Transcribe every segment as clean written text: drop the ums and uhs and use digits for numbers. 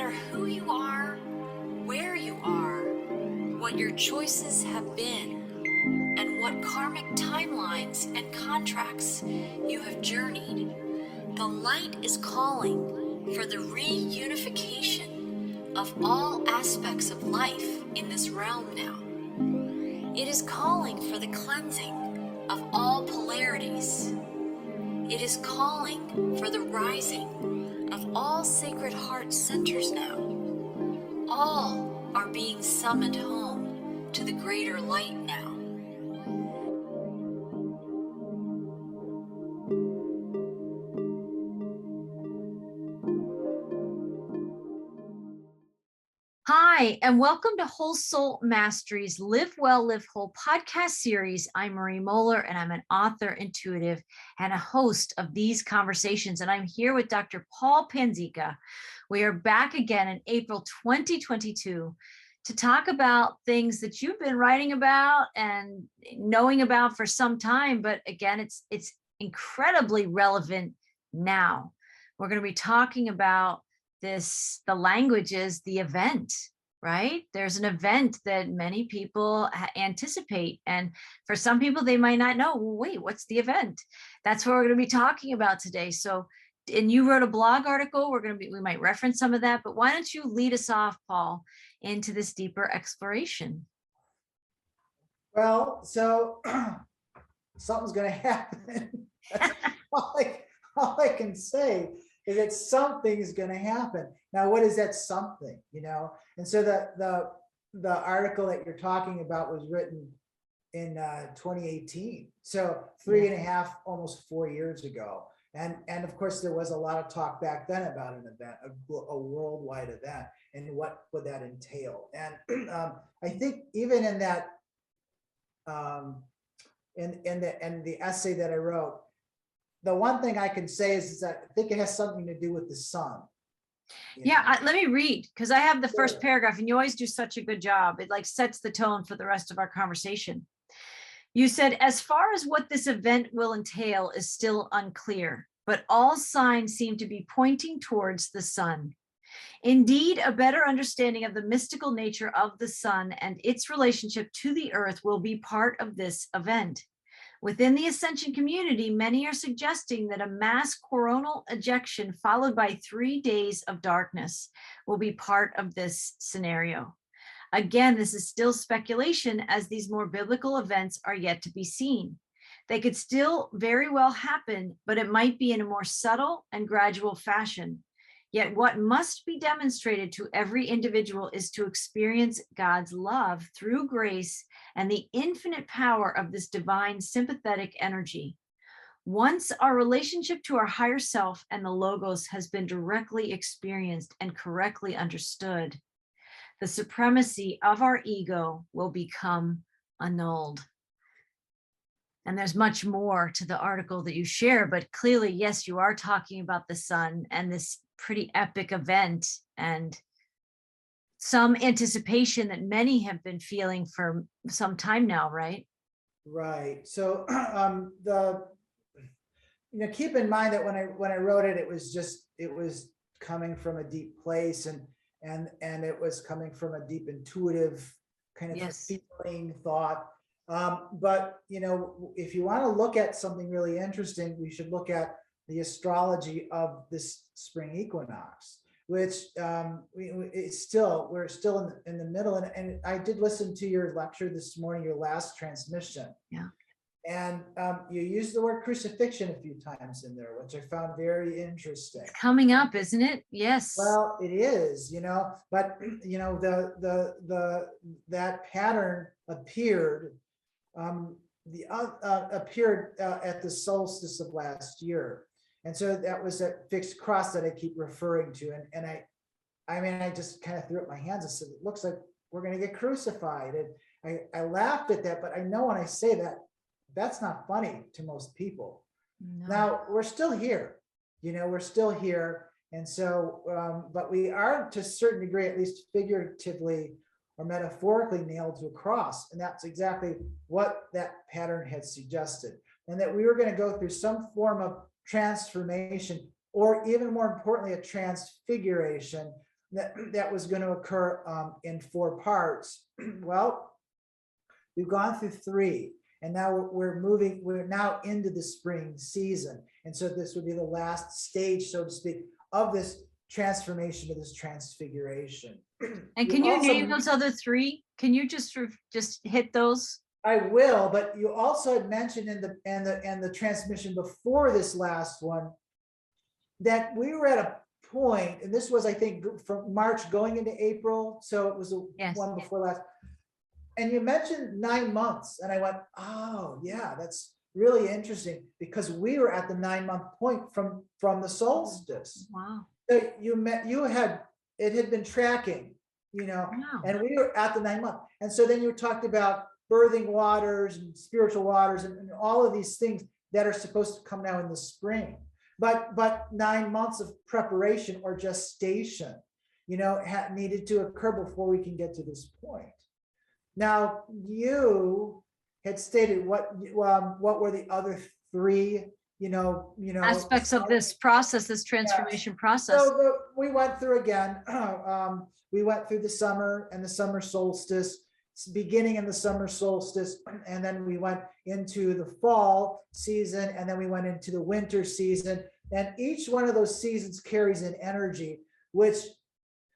matter who you are, where you are, what your choices have been, and what karmic timelines and contracts you have journeyed, the light is calling for the reunification of all aspects of life in this realm now. It is calling for the cleansing of all polarities. It is calling for the rising of all sacred heart centers now. All are being summoned home to the greater light now. Hi, and welcome to Whole Soul Mastery's Live Well, Live Whole podcast series. I'm Marie Mohler, and I'm an author, intuitive, and a host of these conversations. And I'm here with Dr. Paul Panzica. We are back again in April 2022 to talk about things that you've been writing about and knowing about for some time. But again, it's incredibly relevant now. We're going to be talking about the language is the event, right? There's an event that many people anticipate. And for some people, they might not know, well, wait, what's the event? That's what we're going to be talking about today. So, and you wrote a blog article, we might reference some of that, but why don't you lead us off, Paul, into this deeper exploration? Well, so something's going to happen. That's all I can say is that something's going to happen. Now, what is that something, And so the article that you're talking about was written in 2018. So 3.5, almost 4 years ago. And of course, there was a lot of talk back then about an event, a worldwide event, and what would that entail. And I think even in that, in the essay that I wrote, the one thing I can say is that I think it has something to do with the sun. Let me read, because I have the first paragraph, and you always do such a good job. It sets the tone for the rest of our conversation. You said, as far as what this event will entail is still unclear, but all signs seem to be pointing towards the sun. Indeed, a better understanding of the mystical nature of the sun and its relationship to the earth will be part of this event. Within the Ascension community, many are suggesting that a mass coronal ejection followed by 3 days of darkness will be part of this scenario. Again, this is still speculation, as these more biblical events are yet to be seen. They could still very well happen, but it might be in a more subtle and gradual fashion. Yet what must be demonstrated to every individual is to experience God's love through grace and the infinite power of this divine sympathetic energy. Once our relationship to our higher self and the Logos has been directly experienced and correctly understood, the supremacy of our ego will become annulled. And there's much more to the article that you share, but clearly, yes, you are talking about the sun and this pretty epic event and some anticipation that many have been feeling for some time now, right? Right. So keep in mind that when I wrote it, it was coming from a deep place and it was coming from a deep intuitive kind of feeling thought. But if you want to look at something really interesting, we should look at the astrology of this spring equinox, which we're still in the middle. And I did listen to your lecture this morning, your last transmission. Yeah. And you used the word crucifixion a few times in there, which I found very interesting. It's coming up, isn't it? Yes. Well, it is, but that pattern appeared at the solstice of last year. And so that was that fixed cross that I keep referring to. And I just kind of threw up my hands and said, it looks like we're going to get crucified. And I laughed at that, but I know when I say that, that's not funny to most people. No. Now, we're still here, we're still here. And so, but we are to a certain degree, at least figuratively or metaphorically, nailed to a cross. And that's exactly what that pattern had suggested. And that we were going to go through some form of transformation, or even more importantly, a transfiguration, that was going to occur in 4 parts. Well, we've gone through 3, and now we're now into the spring season. And so this would be the last stage, so to speak, of this transformation, of this transfiguration. And can you name those other 3? Can you just hit those? I will, but you also had mentioned in the transmission before this last one that we were at a point, and this was, I think, from March going into April, so it was the one before last. And you mentioned 9 months, and I went, oh yeah, that's really interesting, because we were at the 9-month point from the solstice. Wow. So it had been tracking, Wow. and we were at the 9-month. And so then you talked about birthing waters and spiritual waters and all of these things that are supposed to come now in the spring. But 9 months of preparation or gestation, needed to occur before we can get to this point. Now, you had stated what were the other 3, aspects of this process, this transformation process. So we went through again. We went through the summer and the summer solstice, beginning in the summer solstice, and then we went into the fall season, and then we went into the winter season. And each one of those seasons carries an energy, which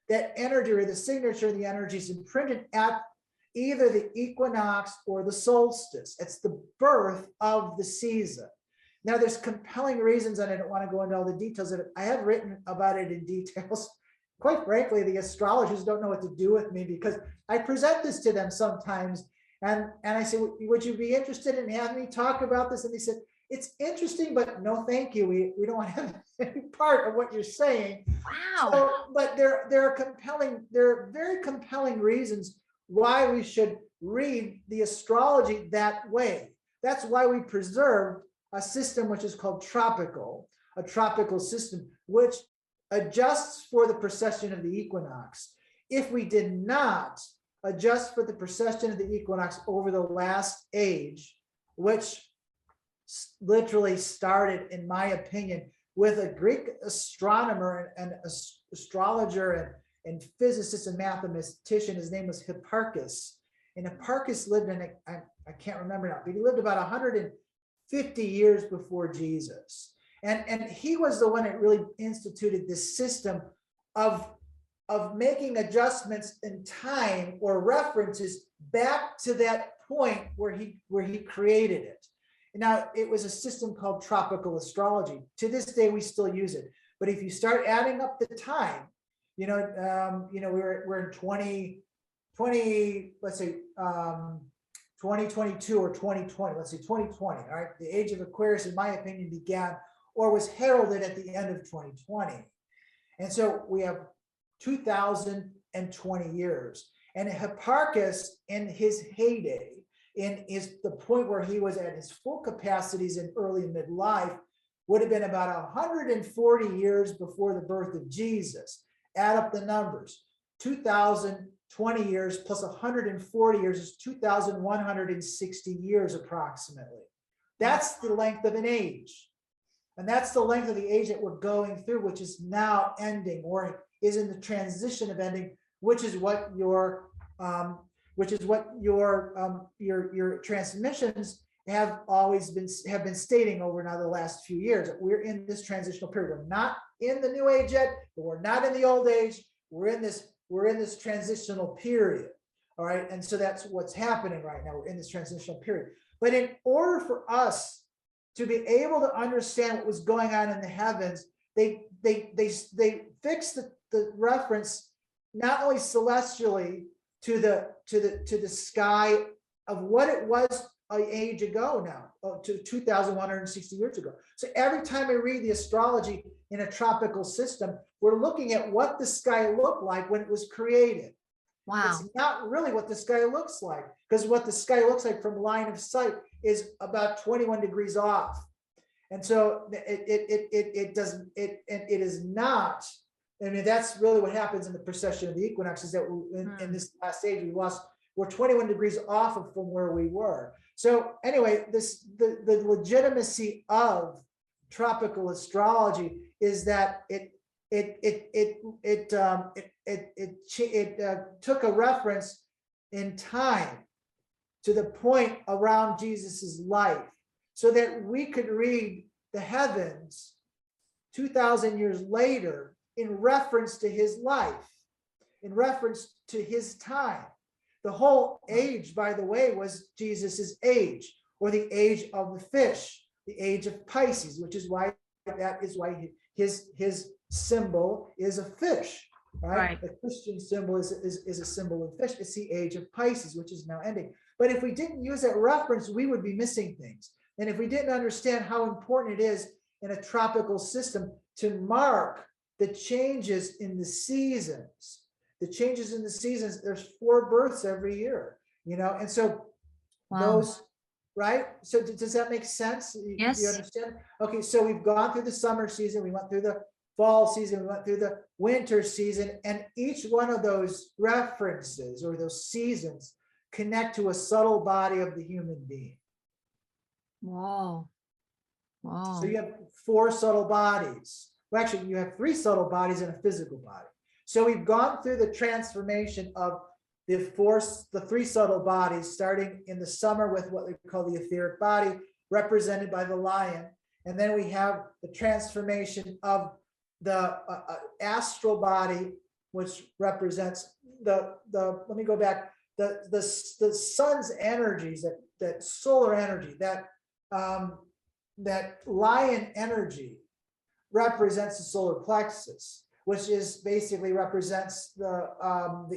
that energy, or the signature of the energy, is imprinted at either the equinox or the solstice. It's the birth of the season. Now, there's compelling reasons, and I don't want to go into all the details of it. I have written about it in details. Quite frankly, the astrologers don't know what to do with me, because I present this to them sometimes, and I say, would you be interested in having me talk about this? And they said, it's interesting, but no, thank you. We don't want to have any part of what you're saying. Wow. So, but there are very compelling reasons why we should read the astrology that way. That's why we preserved a system which is called a tropical system, which adjusts for the precession of the equinox. If we did not adjust for the precession of the equinox over the last age, which literally started, in my opinion, with a Greek astronomer and astrologer and physicist and mathematician. His name was Hipparchus. And Hipparchus lived in, I can't remember now, but he lived about 150 years before Jesus. And he was the one that really instituted this system of making adjustments in time or references back to that point where he created it. Now, it was a system called tropical astrology. To this day, we still use it. But if you start adding up the time, we're in 2020, let's say 2022 or 2020, let's say 2020, all right? The age of Aquarius, in my opinion, began or was heralded at the end of 2020. And so we have 2020 years. And Hipparchus, in his heyday, the point where he was at his full capacities in early and midlife, would have been about 140 years before the birth of Jesus. Add up the numbers. 2020 years plus 140 years is 2,160 years approximately. That's the length of an age. And that's the length of the age that we're going through, which is now ending, or is in the transition of ending, which is what your transmissions have been stating over now the last few years. We're in this transitional period. We're not in the new age yet, but we're not in the old age. We're in this transitional period. All right. And so that's what's happening right now. We're in this transitional period. But in order for us to be able to understand what was going on in the heavens, they fixed the reference not only celestially to the sky of what it was an age ago now, to 2,160 years ago. So every time we read the astrology in a tropical system, we're looking at what the sky looked like when it was created. Wow. It's not really what the sky looks like, because what the sky looks like from line of sight is about 21 degrees off. And so it is not, I mean, that's really what happens in the precession of the equinox, is that in this last stage, we're 21 degrees off of from where we were. So anyway, the legitimacy of tropical astrology is that it took a reference in time to the point around Jesus's life, so that we could read the heavens 2,000 years later in reference to his life, in reference to his time. The whole age, by the way, was Jesus's age, or the age of the fish, the age of Pisces, which is why his symbol is a fish, right? The Christian symbol is a symbol of fish. It's the age of Pisces, which is now ending. But if we didn't use that reference, we would be missing things. And if we didn't understand how important it is in a tropical system to mark the changes in the seasons, there's 4 births every year, and so those, right? So does that make sense? Yes. You understand? Okay, so we've gone through the summer season, we went through the fall season, we went through the winter season, and each one of those references or those seasons connect to a subtle body of the human being. Wow. So you have 4 subtle bodies. Well, actually, you have 3 subtle bodies and a physical body. So we've gone through the transformation of the 3 subtle bodies, starting in the summer with what we call the etheric body, represented by the lion. And then we have the transformation of the astral body, which represents let me go back, the sun's energies, that solar energy, that lion energy represents the solar plexus, which is basically represents the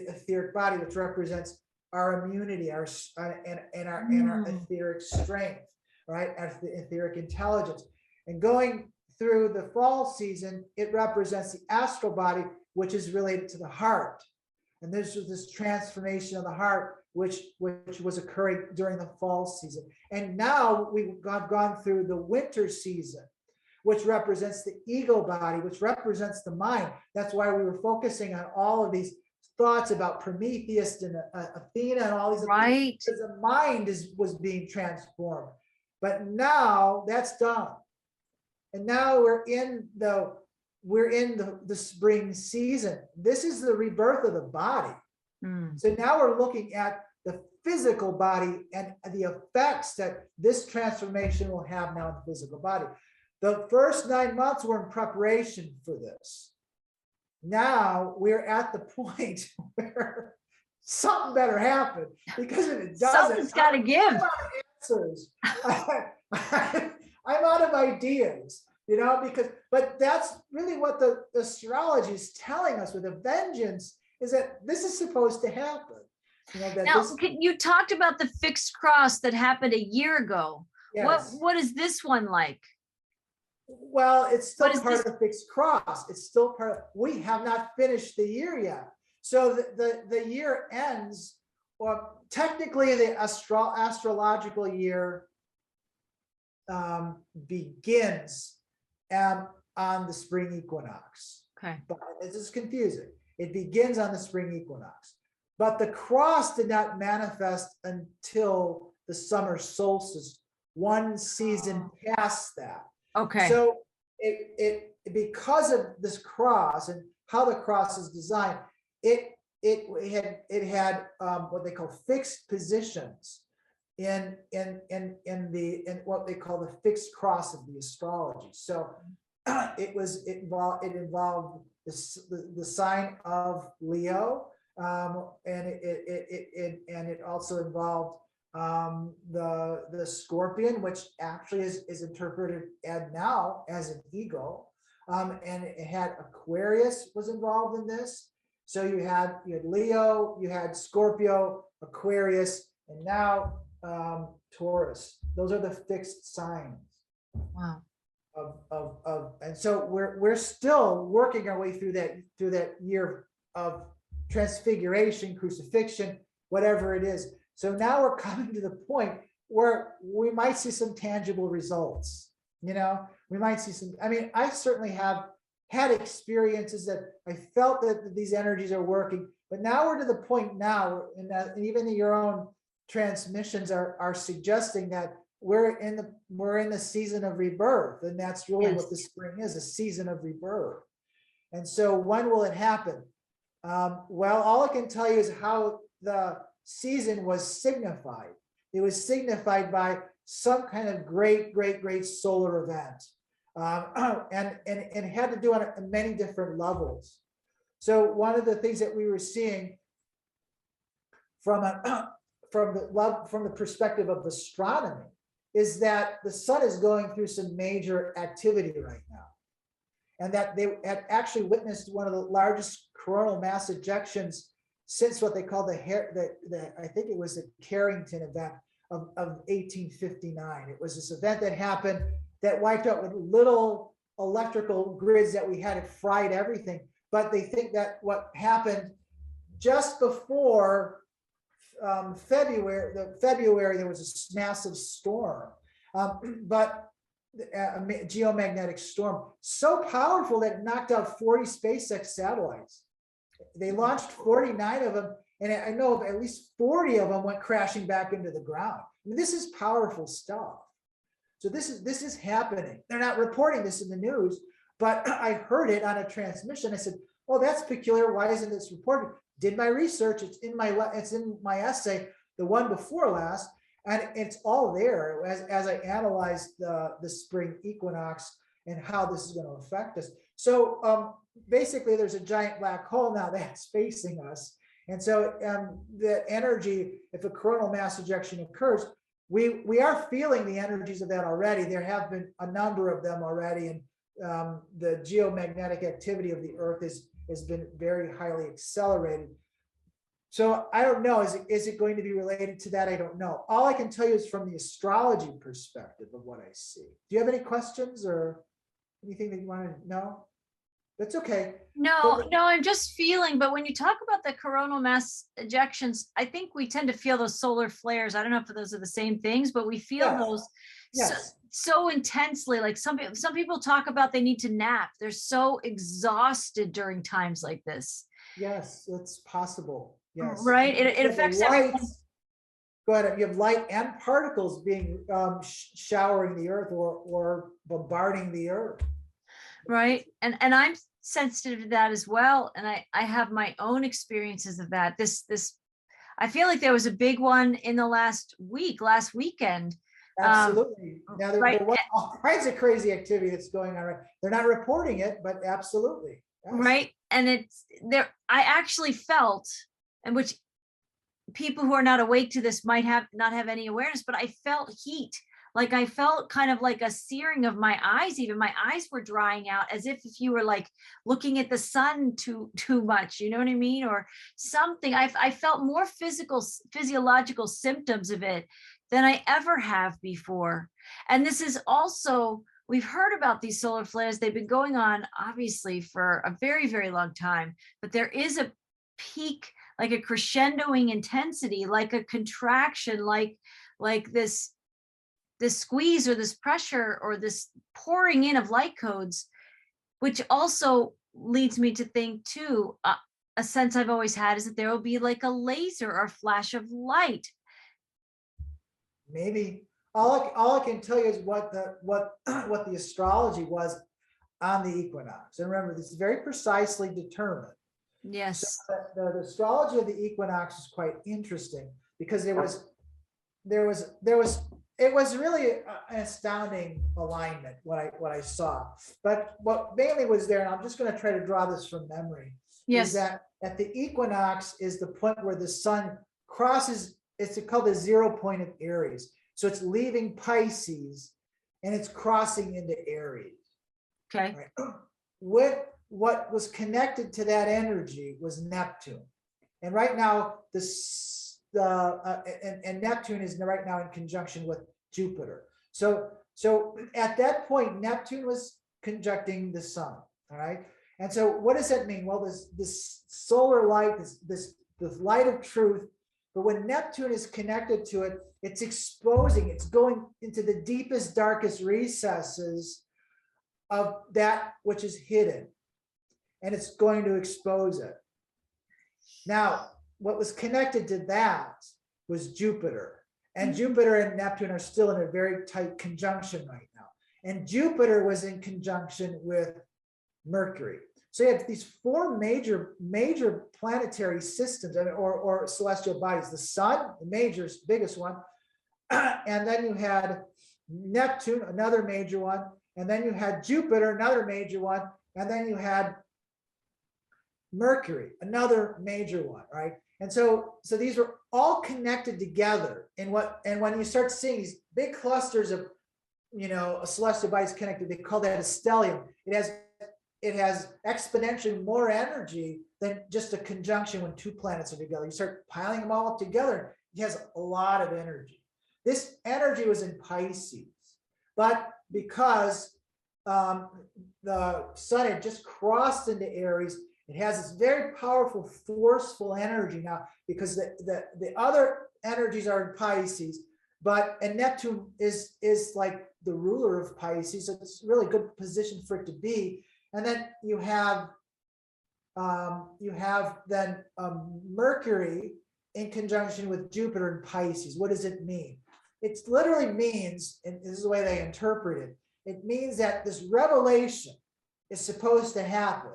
etheric body, which represents our immunity, our etheric strength, right? The etheric intelligence. And going through the fall season, it represents the astral body, which is related to the heart. And this was this transformation of the heart, which was occurring during the fall season. And now we've gone through the winter season, which represents the ego body, which represents the mind. That's why we were focusing on all of these thoughts about Prometheus and Athena and all these, right? Because the mind was being transformed. But now that's done. And now we're in the spring season. This is the rebirth of the body. So now we're looking at the physical body and the effects that this transformation will have now in the physical body. The first 9 months were in preparation for this. Now we're at the point where something better happen, because if it doesn't, something's got to give. I'm out of answers. I'm out of ideas, but that's really what the astrology is telling us with a vengeance, is that this is supposed to happen. You talked about the fixed cross that happened a year ago. Yes. What is this one like? Well, it's still part of the fixed cross. It's still we have not finished the year yet. So the year ends, or technically the astrological year begins on the spring equinox. Okay. But this is confusing. It begins on the spring equinox. But the cross did not manifest until the summer solstice, one season past that. Okay. So it because of this cross and how the cross is designed, it had what they call fixed positions in what they call the fixed cross of the astrology. So it involved the sign of Leo, and it also involved the scorpion, which actually is interpreted now as an eagle, and it had Aquarius was involved in this. So you had Leo, you had Scorpio, Aquarius, and now Taurus. Those are the fixed signs. Wow. And so we're still working our way through that year of transfiguration, crucifixion, whatever it is. So now we're coming to the point where we might see some tangible results. We might see some. I mean, I certainly have had experiences that I felt that these energies are working, but now we're to the point now, and even your own transmissions are suggesting that we're in the season of rebirth, and that's really what the spring is, a season of rebirth. And so when will it happen? Well, all I can tell you is how the season was signified. It was signified by some kind of great solar event. And it had to do on many different levels. So one of the things that we were seeing from the perspective of astronomy is that the sun is going through some major activity right now. And that they had actually witnessed one of the largest coronal mass ejections since what they call I think it was the Carrington event of 1859. It was this event that happened that wiped out with little electrical grids that we had. It fried everything. But they think that what happened just before February, there was a massive storm. But a geomagnetic storm so powerful that it knocked out 40 SpaceX satellites. They launched 49 of them, and I know of at least 40 of them went crashing back into the ground. I mean, this is powerful stuff. So this is happening. They're not reporting this in the news, but I heard it on a transmission. I said, "Oh, that's peculiar. Why isn't this reported?" Did my research. It's in my essay, the one before last. And it's all there as I analyzed the spring equinox and how this is going to affect us. So basically, there's a giant black hole now that's facing us. And so the energy, if a coronal mass ejection occurs, we are feeling the energies of that already. There have been a number of them already. And the geomagnetic activity of the Earth has been very highly accelerated. So I don't know, is it going to be related to that? I don't know. All I can tell you is from the astrology perspective of what I see. Do you have any questions or anything that you want to know? That's okay. No, I'm just feeling, but when you talk about the coronal mass ejections, I think we tend to feel those solar flares. I don't know if those are the same things, but we feel those so intensely. Like some people talk about they need to nap. They're so exhausted during times like this. Yes, it's possible. Yes. Right. It affects everyone. Go ahead. You have light and particles being showering the Earth or bombarding the Earth. Right. And I'm sensitive to that as well. And I have my own experiences of that. This I feel like there was a big one in the last weekend. Absolutely. Now there was all kinds of crazy activity that's going on. Right. They're not reporting it, but absolutely. Yes. Right. And it's there. I actually felt, and which people who are not awake to this might not have any awareness, but I felt heat. Like I felt kind of like a searing of my eyes. Even my eyes were drying out, as if you were like looking at the sun too much. You know what I mean? Or something. I felt more physiological symptoms of it than I ever have before. And this is also, we've heard about these solar flares. They've been going on obviously for a very, very long time, but there is a peak, like a crescendoing intensity, like a contraction, like this squeeze or this pressure or this pouring in of light codes, which also leads me to think too, a sense I've always had is that there will be like a laser or flash of light. Maybe all I can tell you is what the astrology was on the equinox. And remember, this is very precisely determined. Yes. So the astrology of the equinox is quite interesting because it was really an astounding alignment what I saw. But what mainly was there, and I'm just going to try to draw this from memory, is that at the equinox is the point where the sun crosses. It's called the 0 point of Aries. So it's leaving Pisces and it's crossing into Aries. Okay. Right? What was connected to that energy was Neptune. And right now, and Neptune is right now in conjunction with Jupiter. So at that point, Neptune was conjuncting the sun. All right. And so what does that mean? Well, this solar light, this light of truth. But when Neptune is connected to it, it's exposing, it's going into the deepest, darkest recesses of that which is hidden. And it's going to expose it. Now, what was connected to that was Jupiter. And Jupiter and Neptune are still in a very tight conjunction right now. And Jupiter was in conjunction with Mercury. So you have these four major planetary systems or celestial bodies. The sun, the biggest one. And then you had Neptune, another major one. And then you had Jupiter, another major one. And then you had Mercury, another major one, right? And so these were all connected together. And when you start seeing these big clusters of, a celestial bodies connected, they call that a stellium. It has exponentially more energy than just a conjunction when two planets are together. You start piling them all up together, it has a lot of energy. This energy was in Pisces, but because the sun had just crossed into Aries, it has this very powerful, forceful energy now, because the other energies are in Pisces, and Neptune is like the ruler of Pisces, so it's a really good position for it to be. And then you have then Mercury in conjunction with Jupiter in Pisces. What does it mean? It literally means, and this is the way they interpret it, it means that this revelation is supposed to happen,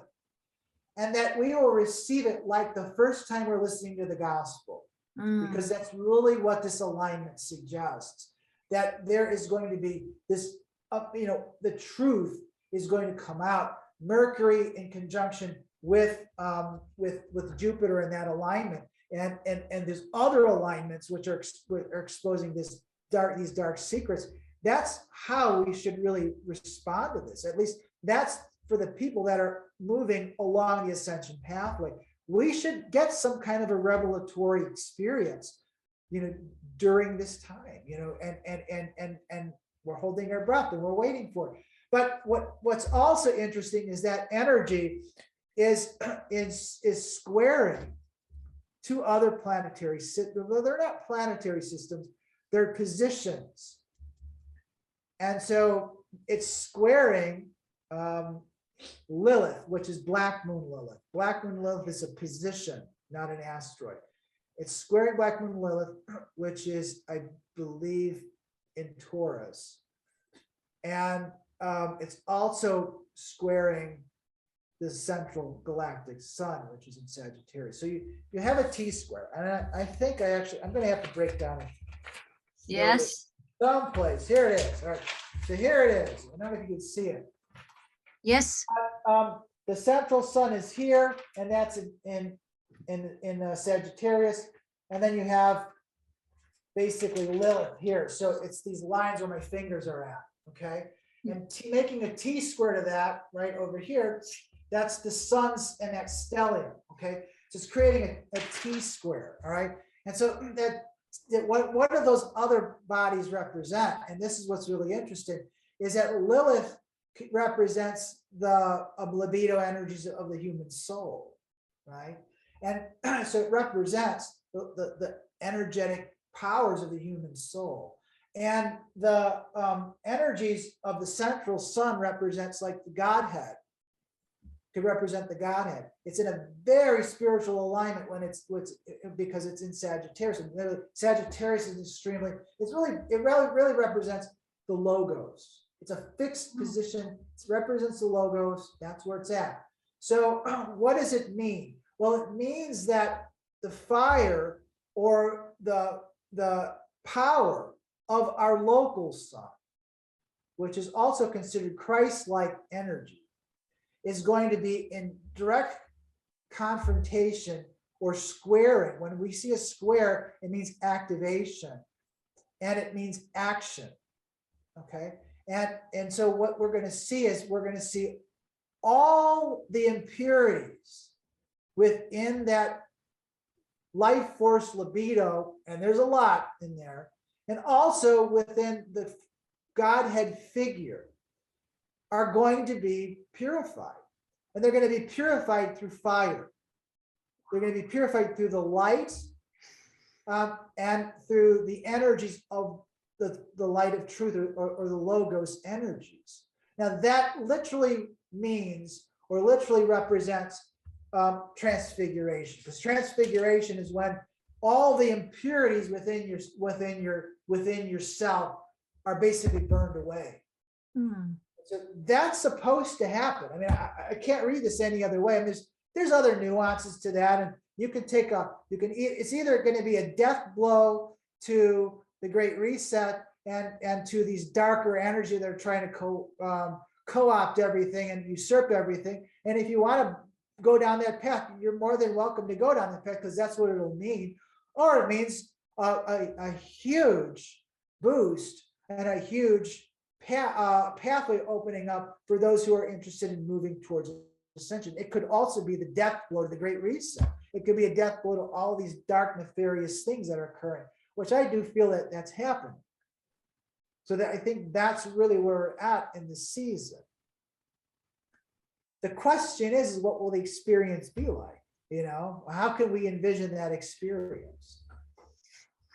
and that we will receive it like the first time we're listening to the gospel, because that's really what this alignment suggests, that there is going to be this, the truth is going to come out. Mercury in conjunction with Jupiter in that alignment, and there's other alignments which are exposing these dark secrets. That's how we should really respond to this. At least that's for the people that are moving along the ascension pathway. We should get some kind of a revelatory experience, during this time, and we're holding our breath and we're waiting for it. But what's also interesting is that energy is squaring two other planetary systems. Well, they're not planetary systems, they're positions. And so it's squaring Lilith, which is Black Moon Lilith. Black Moon Lilith is a position, not an asteroid. It's squaring Black Moon Lilith, which is, I believe, in Taurus. And it's also squaring the central galactic sun, which is in Sagittarius. So you have a T-square. And I think I'm going to have to break down it. Yes. Someplace. Here it is. All right. So here it is. I don't know if you can see it. Yes. The central sun is here, and that's in Sagittarius. And then you have basically Lilith here. So it's these lines where my fingers are at. Okay. And making a T-square to that right over here, that's the sun's and that stellium. Okay. So it's creating a T-square. All right. And so what do those other bodies represent? And this is what's really interesting, is that Lilith represents the libido energies of the human soul, right? And so it represents the energetic powers of the human soul. And the energies of the central sun represents like the Godhead, could represent the Godhead. It's in a very spiritual alignment because it's in Sagittarius. And Sagittarius is it really represents the logos. It's a fixed position. It represents the logos. That's where it's at. So what does it mean? Well, it means that the fire or the power of our local sun, which is also considered Christ-like energy, is going to be in direct confrontation or squaring. When we see a square, it means activation and it means action. Okay. And so what we're going to see is all the impurities within that life force libido, and there's a lot in there, and also within the Godhead figure, are going to be purified. And they're going to be purified through fire. They're going to be purified through the light and through the energies of the light of truth or the logos energies. Now that literally means, or literally represents, transfiguration, because transfiguration is when all the impurities within yourself are basically burned away. So that's supposed to happen. I mean, I can't read this any other way. I mean, there's other nuances to that, and you can it's either going to be a death blow to the Great Reset and to these darker energy that are trying to co-opt everything and usurp everything. And if you want to go down that path, you're more than welcome to go down that path, because that's what it'll mean. Or it means a huge boost and a huge pathway opening up for those who are interested in moving towards ascension. It could also be the death blow to the Great Reset. It could be a death blow to all these dark, nefarious things that are occurring, which I do feel that that's happening. So that I think that's really where we're at in the season. The question is what will the experience be like? You know, how can we envision that experience?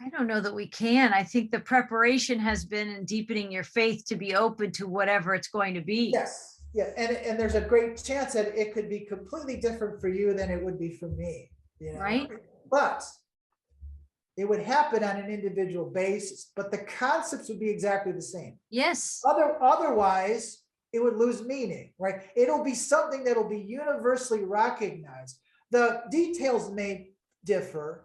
I don't know that we can. I think the preparation has been in deepening your faith to be open to whatever it's going to be. Yes, yeah, and there's a great chance that it could be completely different for you than it would be for me. You know? Right. But it would happen on an individual basis, but the concepts would be exactly the same. Yes. Otherwise, it would lose meaning, right? It'll be something that'll be universally recognized. The details may differ,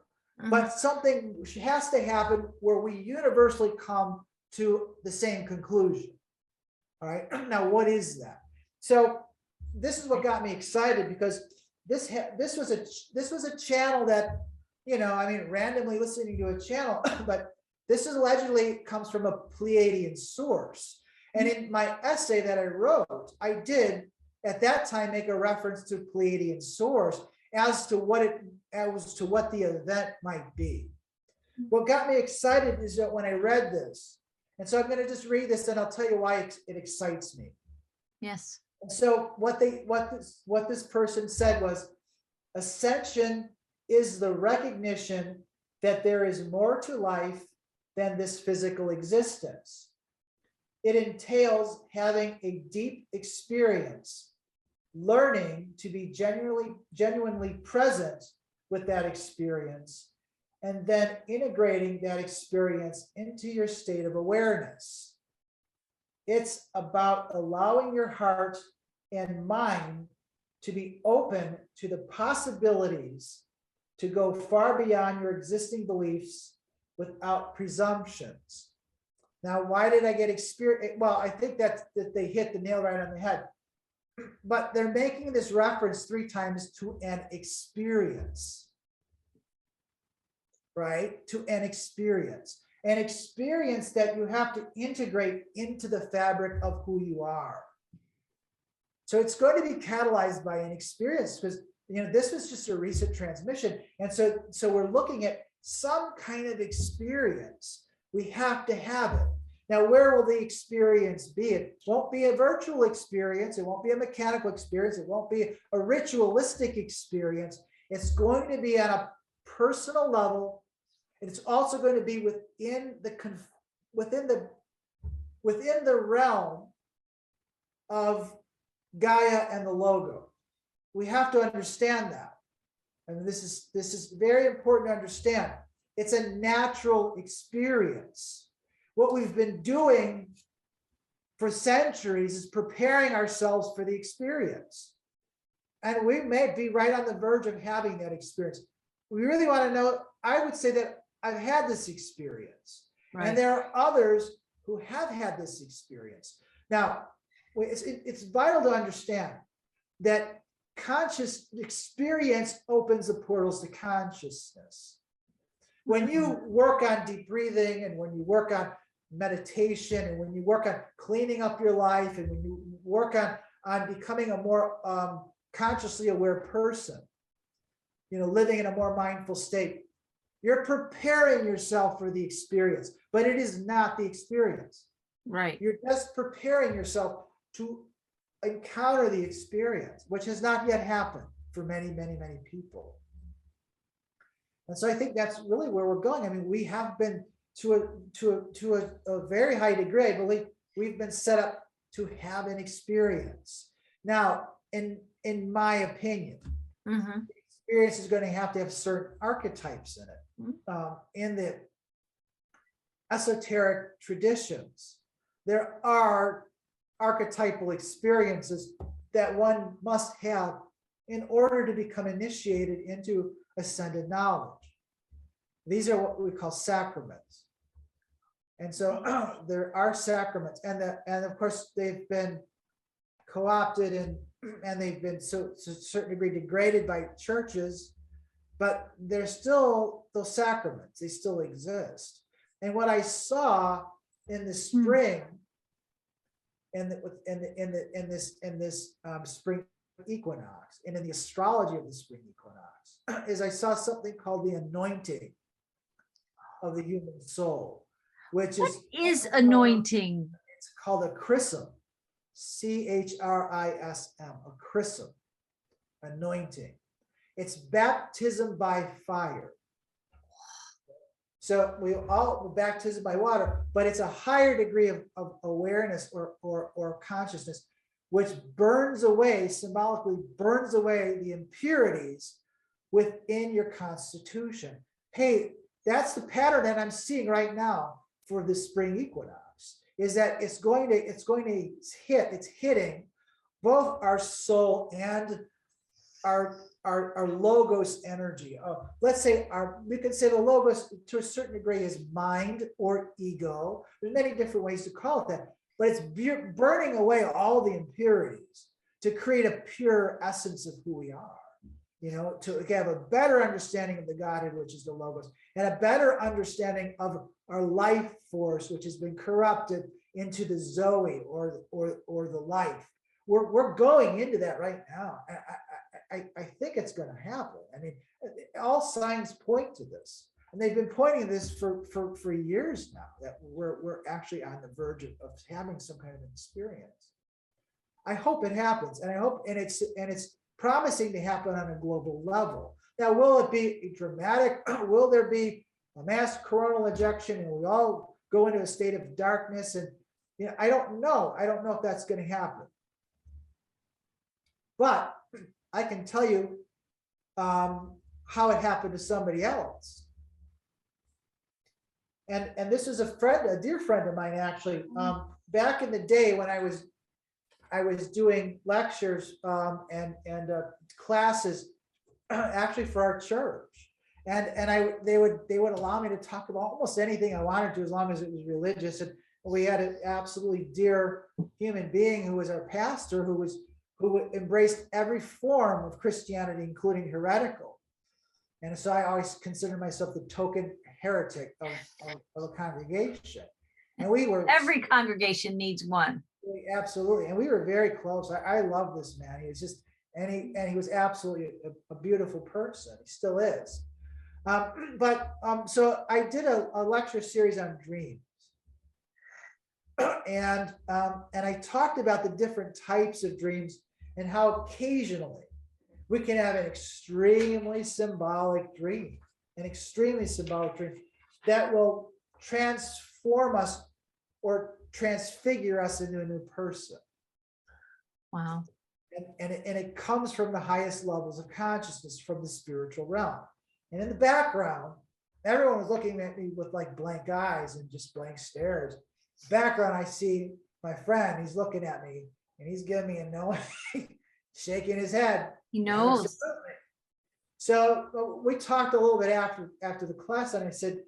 but something has to happen where we universally come to the same conclusion. All right. Now, what is that? So this is what got me excited, because this was a channel that, you know, I mean, randomly listening to a channel, but this is allegedly comes from a Pleiadian source. And in my essay that I wrote, I did at that time make a reference to Pleiadian source as to what the event might be. What got me excited is that when I read this, and so I'm going to just read this and I'll tell you why it excites me. Yes. And so what this person said was, ascension is the recognition that there is more to life than this physical existence. It entails having a deep experience, learning to be genuinely present with that experience, and then integrating that experience into your state of awareness. It's about allowing your heart and mind to be open to the possibilities to go far beyond your existing beliefs without presumptions. Now, why did I get experience? Well, I think that they hit the nail right on the head. But they're making this reference 3 times to an experience, right? To an experience that you have to integrate into the fabric of who you are. So it's going to be catalyzed by an experience, because, you know, this was just a recent transmission. And so we're looking at some kind of experience. We have to have it. Now, where will the experience be? It won't be a virtual experience. It won't be a mechanical experience. It won't be a ritualistic experience. It's going to be on a personal level. And it's also going to be within the realm of Gaia and the logo. We have to understand that. And this is very important to understand. It's a natural experience. What we've been doing for centuries is preparing ourselves for the experience. And we may be right on the verge of having that experience. We really want to know, I would say that I've had this experience. Right. And there are others who have had this experience. Now, it's vital to understand that conscious experience opens the portals to consciousness. When you work on deep breathing, and when you work on meditation, and when you work on cleaning up your life, and when you work on becoming a more consciously aware person, you know, living in a more mindful state, you're preparing yourself for the experience, but it is not the experience. Right. You're just preparing yourself to encounter the experience, which has not yet happened for many, many, many people. And so I think that's really where we're going. I mean, we have been to a very high degree, I believe we've been set up to have an experience. Now, in my opinion, the experience is going to have certain archetypes in it. In the esoteric traditions, there are archetypal experiences that one must have in order to become initiated into ascended knowledge. These are what we call sacraments. And so there are sacraments, and of course they've been co-opted and they've been to a certain degree degraded by churches, but they're still those sacraments. They still exist. And what I saw in the spring, in this spring equinox, and in the astrology of the spring equinox, is I saw something called the anointing of the human soul, which is anointing. It's called a chrism, CHRISM, a chrism, anointing. It's baptism by fire. So we all baptism by water, but it's a higher degree of awareness or consciousness, which burns away, symbolically burns away the impurities within your constitution. Hey, that's the pattern that I'm seeing right now for the spring equinox, is that it's hitting both our soul and our logos energy. Let's say we could say the logos to a certain degree is mind or ego. There's many different ways to call it that, but it's burning away all the impurities to create a pure essence of who we are. To have a better understanding of the Godhead, which is the logos, and a better understanding of our life force, which has been corrupted into the Zoe or the life. We're going into that right now. I think it's going to happen. I mean, all signs point to this, and they've been pointing to this for years now, that we're actually on the verge of having some kind of experience. I hope it happens, and it's promising to happen on a global level. Now, will it be dramatic? Will there be a mass coronal ejection and we all go into a state of darkness? And I don't know. I don't know if that's going to happen. But I can tell you how it happened to somebody else. And this is a dear friend of mine, actually. Back in the day when I was doing lectures and classes, actually for our church, and they would allow me to talk about almost anything I wanted to, as long as it was religious. And we had an absolutely dear human being who was our pastor, who embraced every form of Christianity, including heretical. And so I always considered myself the token heretic of a congregation. And we were every congregation needs one. Absolutely. And we were very close. I love this man. He was just, and he was absolutely a beautiful person. He still is. So I did a lecture series on dreams. And I talked about the different types of dreams and how occasionally we can have an extremely symbolic dream that will transform us or transfigure us into a new person. Wow. And it comes from the highest levels of consciousness, from the spiritual realm. And in the background, everyone was looking at me with like blank eyes and just blank stares. Background, I see my friend, he's looking at me and he's giving me a no, shaking his head. He knows. So we talked a little bit after the class, and I said,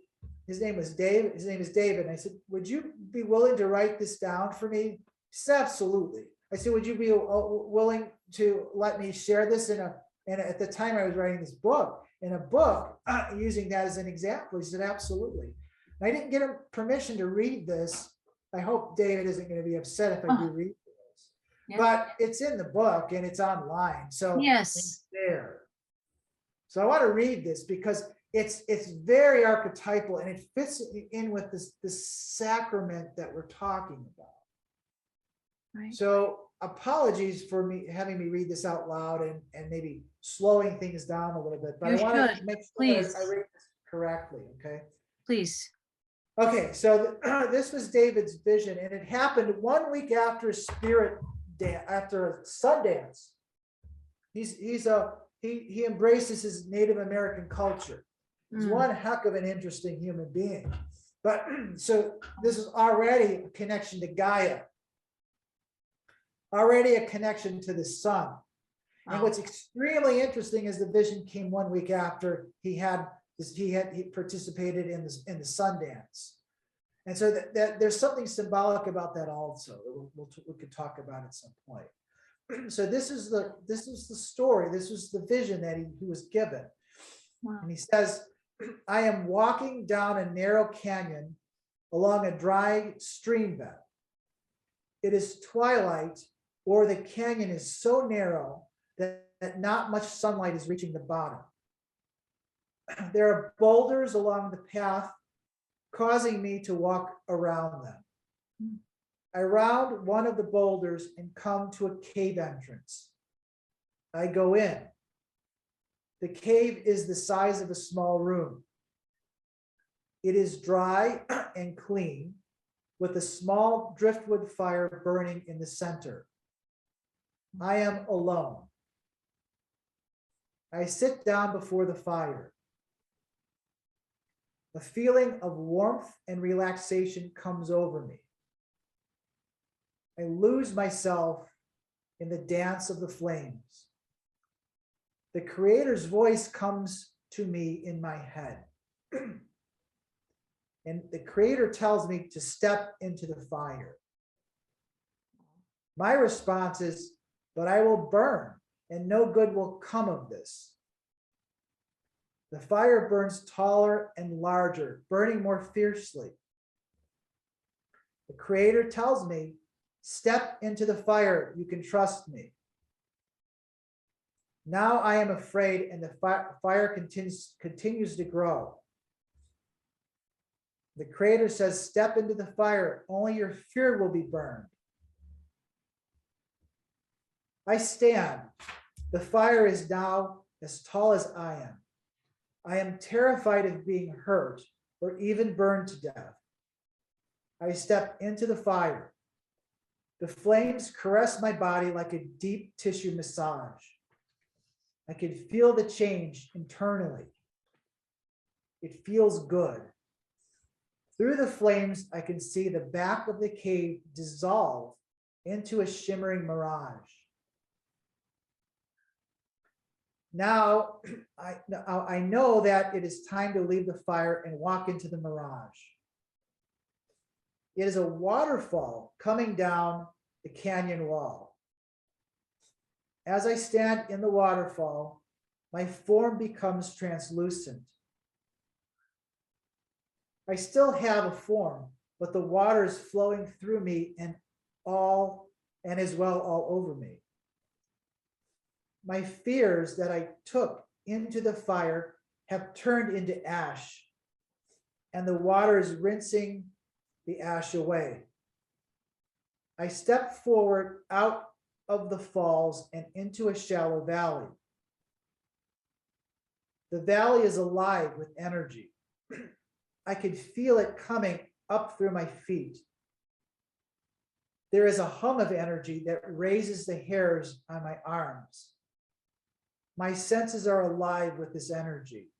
his name is David. And I said, would you be willing to write this down for me? He said, absolutely. I said, would you be willing to let me share this at the time I was writing this book, in a book, using that as an example? He said, absolutely. And I didn't get him permission to read this. I hope David isn't going to be upset if I do read this. Yeah. But it's in the book and it's online. So yes, it's there. So I want to read this because it's very archetypal and it fits in with this sacrament that we're talking about. Right. So apologies for me having me read this out loud and maybe slowing things down a little bit, but I want to make sure that I read this correctly. Okay. Please. Okay. So this was David's vision, and it happened 1 week after after a Sundance. He embraces his Native American culture. He's one heck of an interesting human being. But so this is already a connection to Gaia. already a connection to the sun. And Wow. what's extremely interesting is the vision came 1 week after he participated in the sun dance. And so that there's something symbolic about that also. We could talk about at some point. So this is the story. This was the vision that he was given. Wow. And he says, I am walking down a narrow canyon along a dry stream bed. It is twilight, or the canyon is so narrow that not much sunlight is reaching the bottom. There are boulders along the path, causing me to walk around them. I round one of the boulders and come to a cave entrance. I go in. The cave is the size of a small room. It is dry and clean, with a small driftwood fire burning in the center. I am alone. I sit down before the fire. A feeling of warmth and relaxation comes over me. I lose myself in the dance of the flames. The Creator's voice comes to me in my head. And the Creator tells me to step into the fire. My response is, but I will burn, and no good will come of this. The fire burns taller and larger, burning more fiercely. The Creator tells me, step into the fire, you can trust me. Now I am afraid, and the fire continues to grow. The Creator says, step into the fire, only your fear will be burned. I stand. The fire is now as tall as I am. I am terrified of being hurt or even burned to death. I step into the fire. The flames caress my body like a deep tissue massage. I can feel the change internally. It feels good. Through the flames, I can see the back of the cave dissolve into a shimmering mirage. Now I know that it is time to leave the fire and walk into the mirage. It is a waterfall coming down the canyon wall. As I stand in the waterfall, my form becomes translucent. I still have a form, but the water is flowing through me and as well all over me. My fears that I took into the fire have turned into ash, and the water is rinsing the ash away. I step forward out of the falls and into a shallow valley. The valley is alive with energy. I can feel it coming up through my feet. There is a hum of energy that raises the hairs on my arms. My senses are alive with this energy,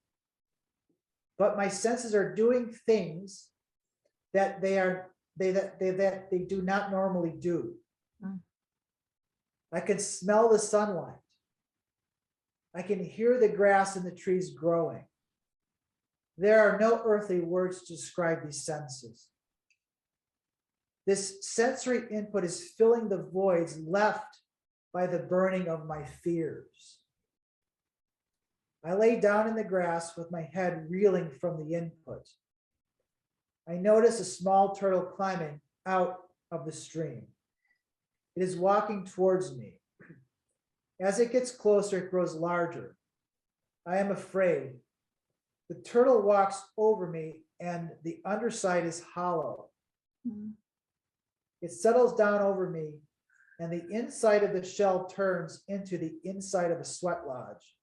but my senses are doing things that they do not normally do. I can smell the sunlight. I can hear the grass and the trees growing. There are no earthly words to describe these senses. This sensory input is filling the voids left by the burning of my fears. I lay down in the grass with my head reeling from the input. I notice a small turtle climbing out of the stream. It is walking towards me. As it gets closer, it grows larger. I am afraid. The turtle walks over me and the underside is hollow. It settles down over me and the inside of the shell turns into the inside of a sweat lodge.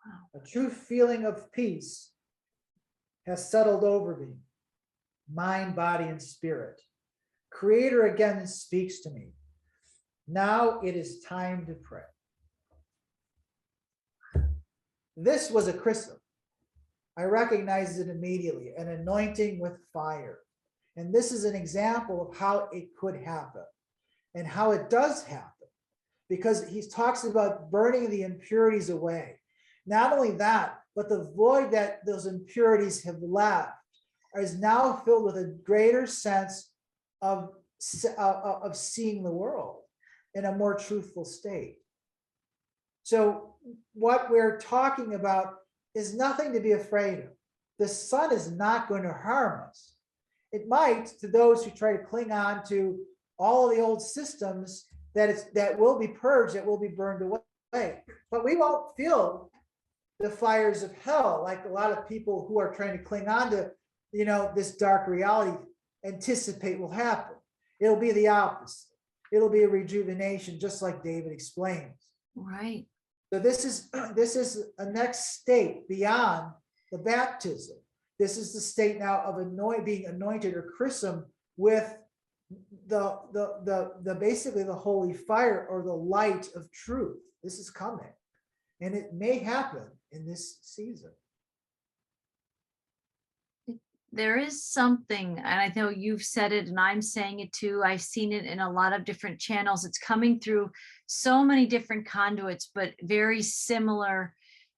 Wow. A true feeling of peace has settled over me, mind, body, and spirit. Creator again speaks to me. Now it is time to pray. This was a chrism. I recognized it immediately, an anointing with fire. And this is an example of how it could happen. and how it does happen, because he talks about burning the impurities away. Not only that, but the void that those impurities have left is now filled with a greater sense of seeing the world in a more truthful state. So what we're talking about is nothing to be afraid of. The sun is not going to harm us. It might to those who try to cling on to all of the old systems that will be purged, that will be burned away. But we won't feel the fires of hell like a lot of people who are trying to cling on to, this dark reality anticipate will happen. It'll be the opposite. It'll be a rejuvenation, just like David explains. Right. So this is a next state beyond the baptism. This is the state now of being anointed or chrismed with the basically the holy fire or the light of truth. This is coming, and it may happen in this season. There is something, and I know you've said it and I'm saying it too. I've seen it in a lot of different channels. It's coming through so many different conduits, but very similar,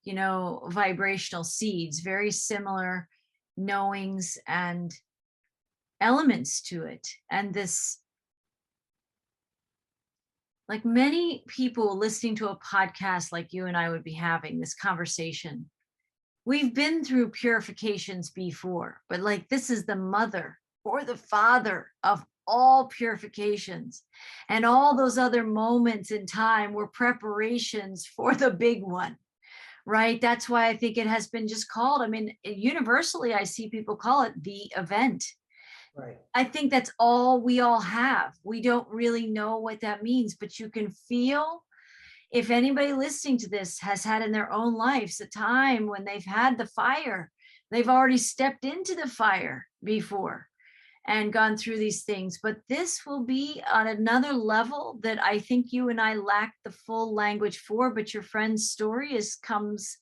vibrational seeds, very similar knowings and elements to it. And this, like many people listening to a podcast like you and I would be having this conversation, we've been through purifications before, but like this is the mother or the father of all purifications. And all those other moments in time were preparations for the big one, right? That's why I think it has been just called, universally, I see people call it the event. Right. I think that's all we all have. We don't really know what that means, but you can feel, if anybody listening to this has had in their own lives a time when they've had the fire, they've already stepped into the fire before and gone through these things. But this will be on another level that I think you and I lack the full language for, but your friend's story comes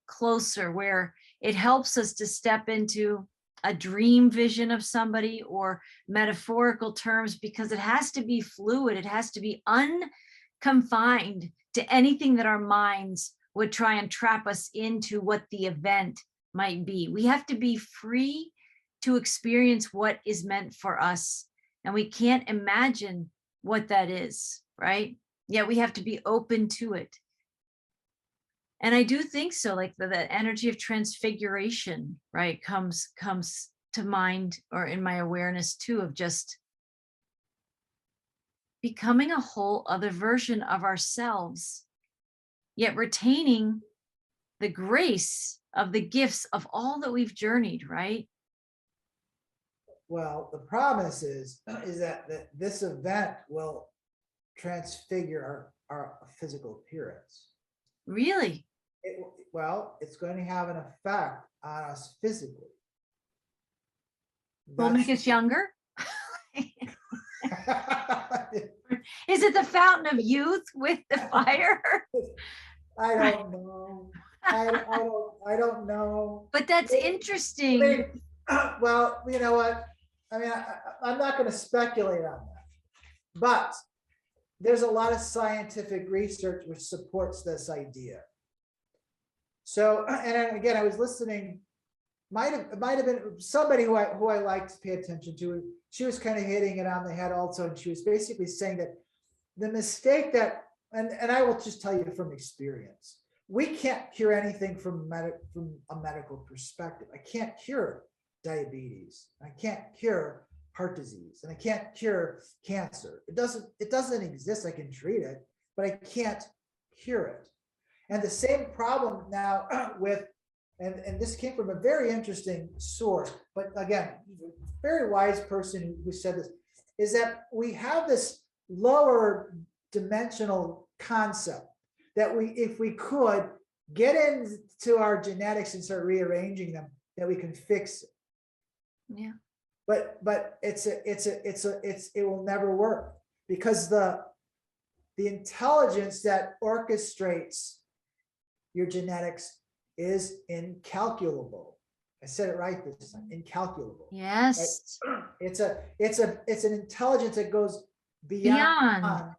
closer, where it helps us to step into a dream vision of somebody or metaphorical terms, because it has to be fluid. It has to be unconfined to anything that our minds would try and trap us into what the event might be. We have to be free to experience what is meant for us. And we can't imagine what that is, right? Yeah, we have to be open to it. And I do think so, like the energy of transfiguration, right, comes to mind, or in my awareness too, of just becoming a whole other version of ourselves, yet retaining the grace of the gifts of all that we've journeyed, right? Well, the promise is that this event will transfigure our physical appearance. Really? It's going to have an effect on us physically. Will make us younger? Is it the fountain of youth with the fire? I don't know. I don't know. But that's interesting. Well, you know what? I'm not going to speculate on that. But there's a lot of scientific research which supports this idea. So, and again, I was listening. It might have been somebody who I like to pay attention to. She was kind of hitting it on the head also, and she was basically saying that the mistake that, and I will just tell you from experience, we can't cure anything from a medical perspective. I can't cure diabetes. I can't cure heart disease, and I can't cure cancer. It doesn't exist. I can treat it, but I can't cure it. And the same problem now with, and this came from a very interesting source, but again, very wise person who said this, is that we have this lower dimensional concept that if we could get into our genetics and start rearranging them, that we can fix it. Yeah. But it will never work, because the intelligence that orchestrates your genetics is incalculable. I said it right this time, incalculable. Yes. Right? It's an intelligence that goes beyond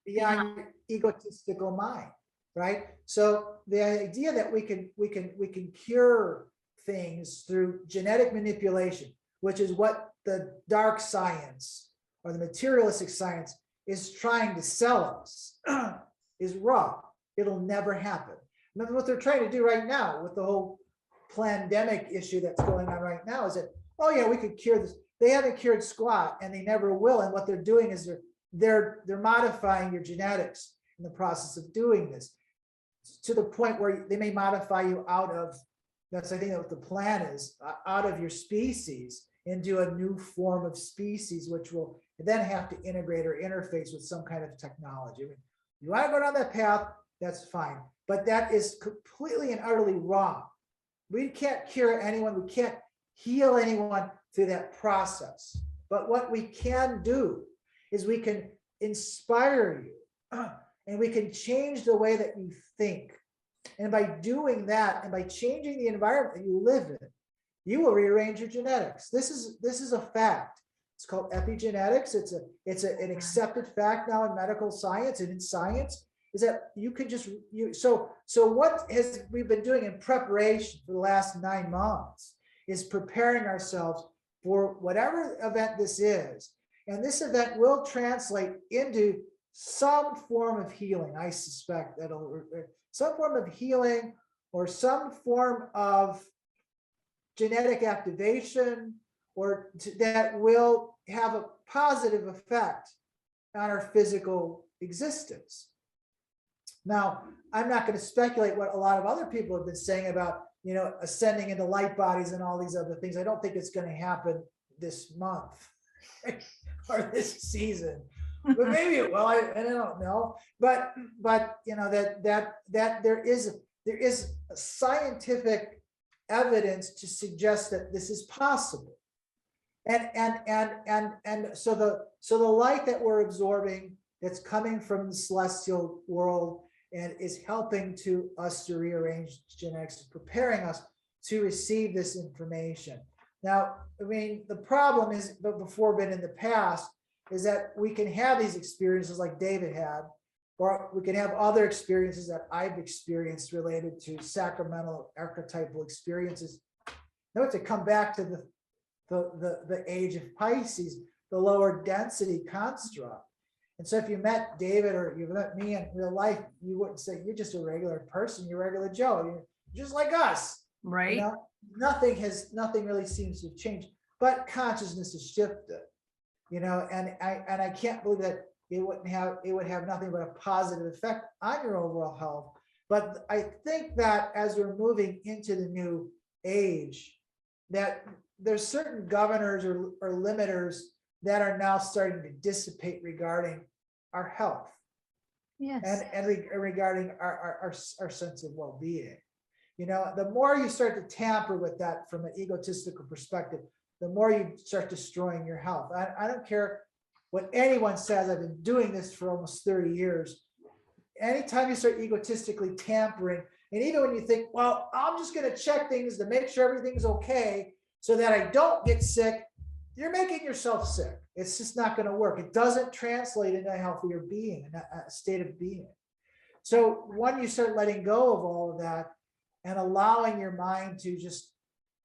your egotistical mind, right? So the idea that we can cure things through genetic manipulation, which is what the dark science or the materialistic science is trying to sell us, is wrong. It'll never happen. Remember what they're trying to do right now with the whole pandemic issue that's going on right now is that, oh yeah, we could cure this. They haven't cured squat and they never will. And what they're doing is they're modifying your genetics in the process of doing this to the point where they may modify you out of, that's I think what the plan is, out of your species into a new form of species, which will then have to integrate or interface with some kind of technology. I mean, you want to go down that path, that's fine. But that is completely and utterly wrong. We can't cure anyone. We can't heal anyone through that process. But what we can do is we can inspire you and we can change the way that you think. And by doing that and by changing the environment that you live in, you will rearrange your genetics. This is a fact. It's called epigenetics. It's an accepted fact now in medical science and in science, is that you can just, so what we've been doing in preparation for the last 9 months is preparing ourselves for whatever event this is. And this event will translate into some form of healing. I suspect that'll, some form of healing or some form of genetic activation or that will have a positive effect on our physical existence. Now, I'm not going to speculate what a lot of other people have been saying about, you know, ascending into light bodies and all these other things. I don't think it's going to happen this month or this season, but maybe it will. I don't know. But you know that there is scientific evidence to suggest that this is possible. And so the light that we're absorbing that's coming from the celestial world and is helping to us to rearrange genetics, preparing us to receive this information. Now, I mean, the problem is, but before been in the past, is that we can have these experiences like David had, or we can have other experiences that I've experienced related to sacramental archetypal experiences. Now to come back to the age of Pisces, the lower density construct. And so if you met David or you met me in real life, you wouldn't say you're just a regular person, you're regular Joe, you're just like us. Right. You know, nothing really seems to have changed, but consciousness has shifted, you know, and I can't believe that it would have nothing but a positive effect on your overall health. But I think that as we're moving into the new age, that there's certain governors or limiters that are now starting to dissipate regarding our health. Yes. And regarding our sense of well-being. You know, the more you start to tamper with that from an egotistical perspective, the more you start destroying your health. I don't care what anyone says. I've been doing this for almost 30 years. Anytime you start egotistically tampering, and even when you think, well, I'm just going to check things to make sure everything's okay so that I don't get sick, you're making yourself sick. It's just not going to work. It doesn't translate into a healthier being, a state of being. So when you start letting go of all of that and allowing your mind to just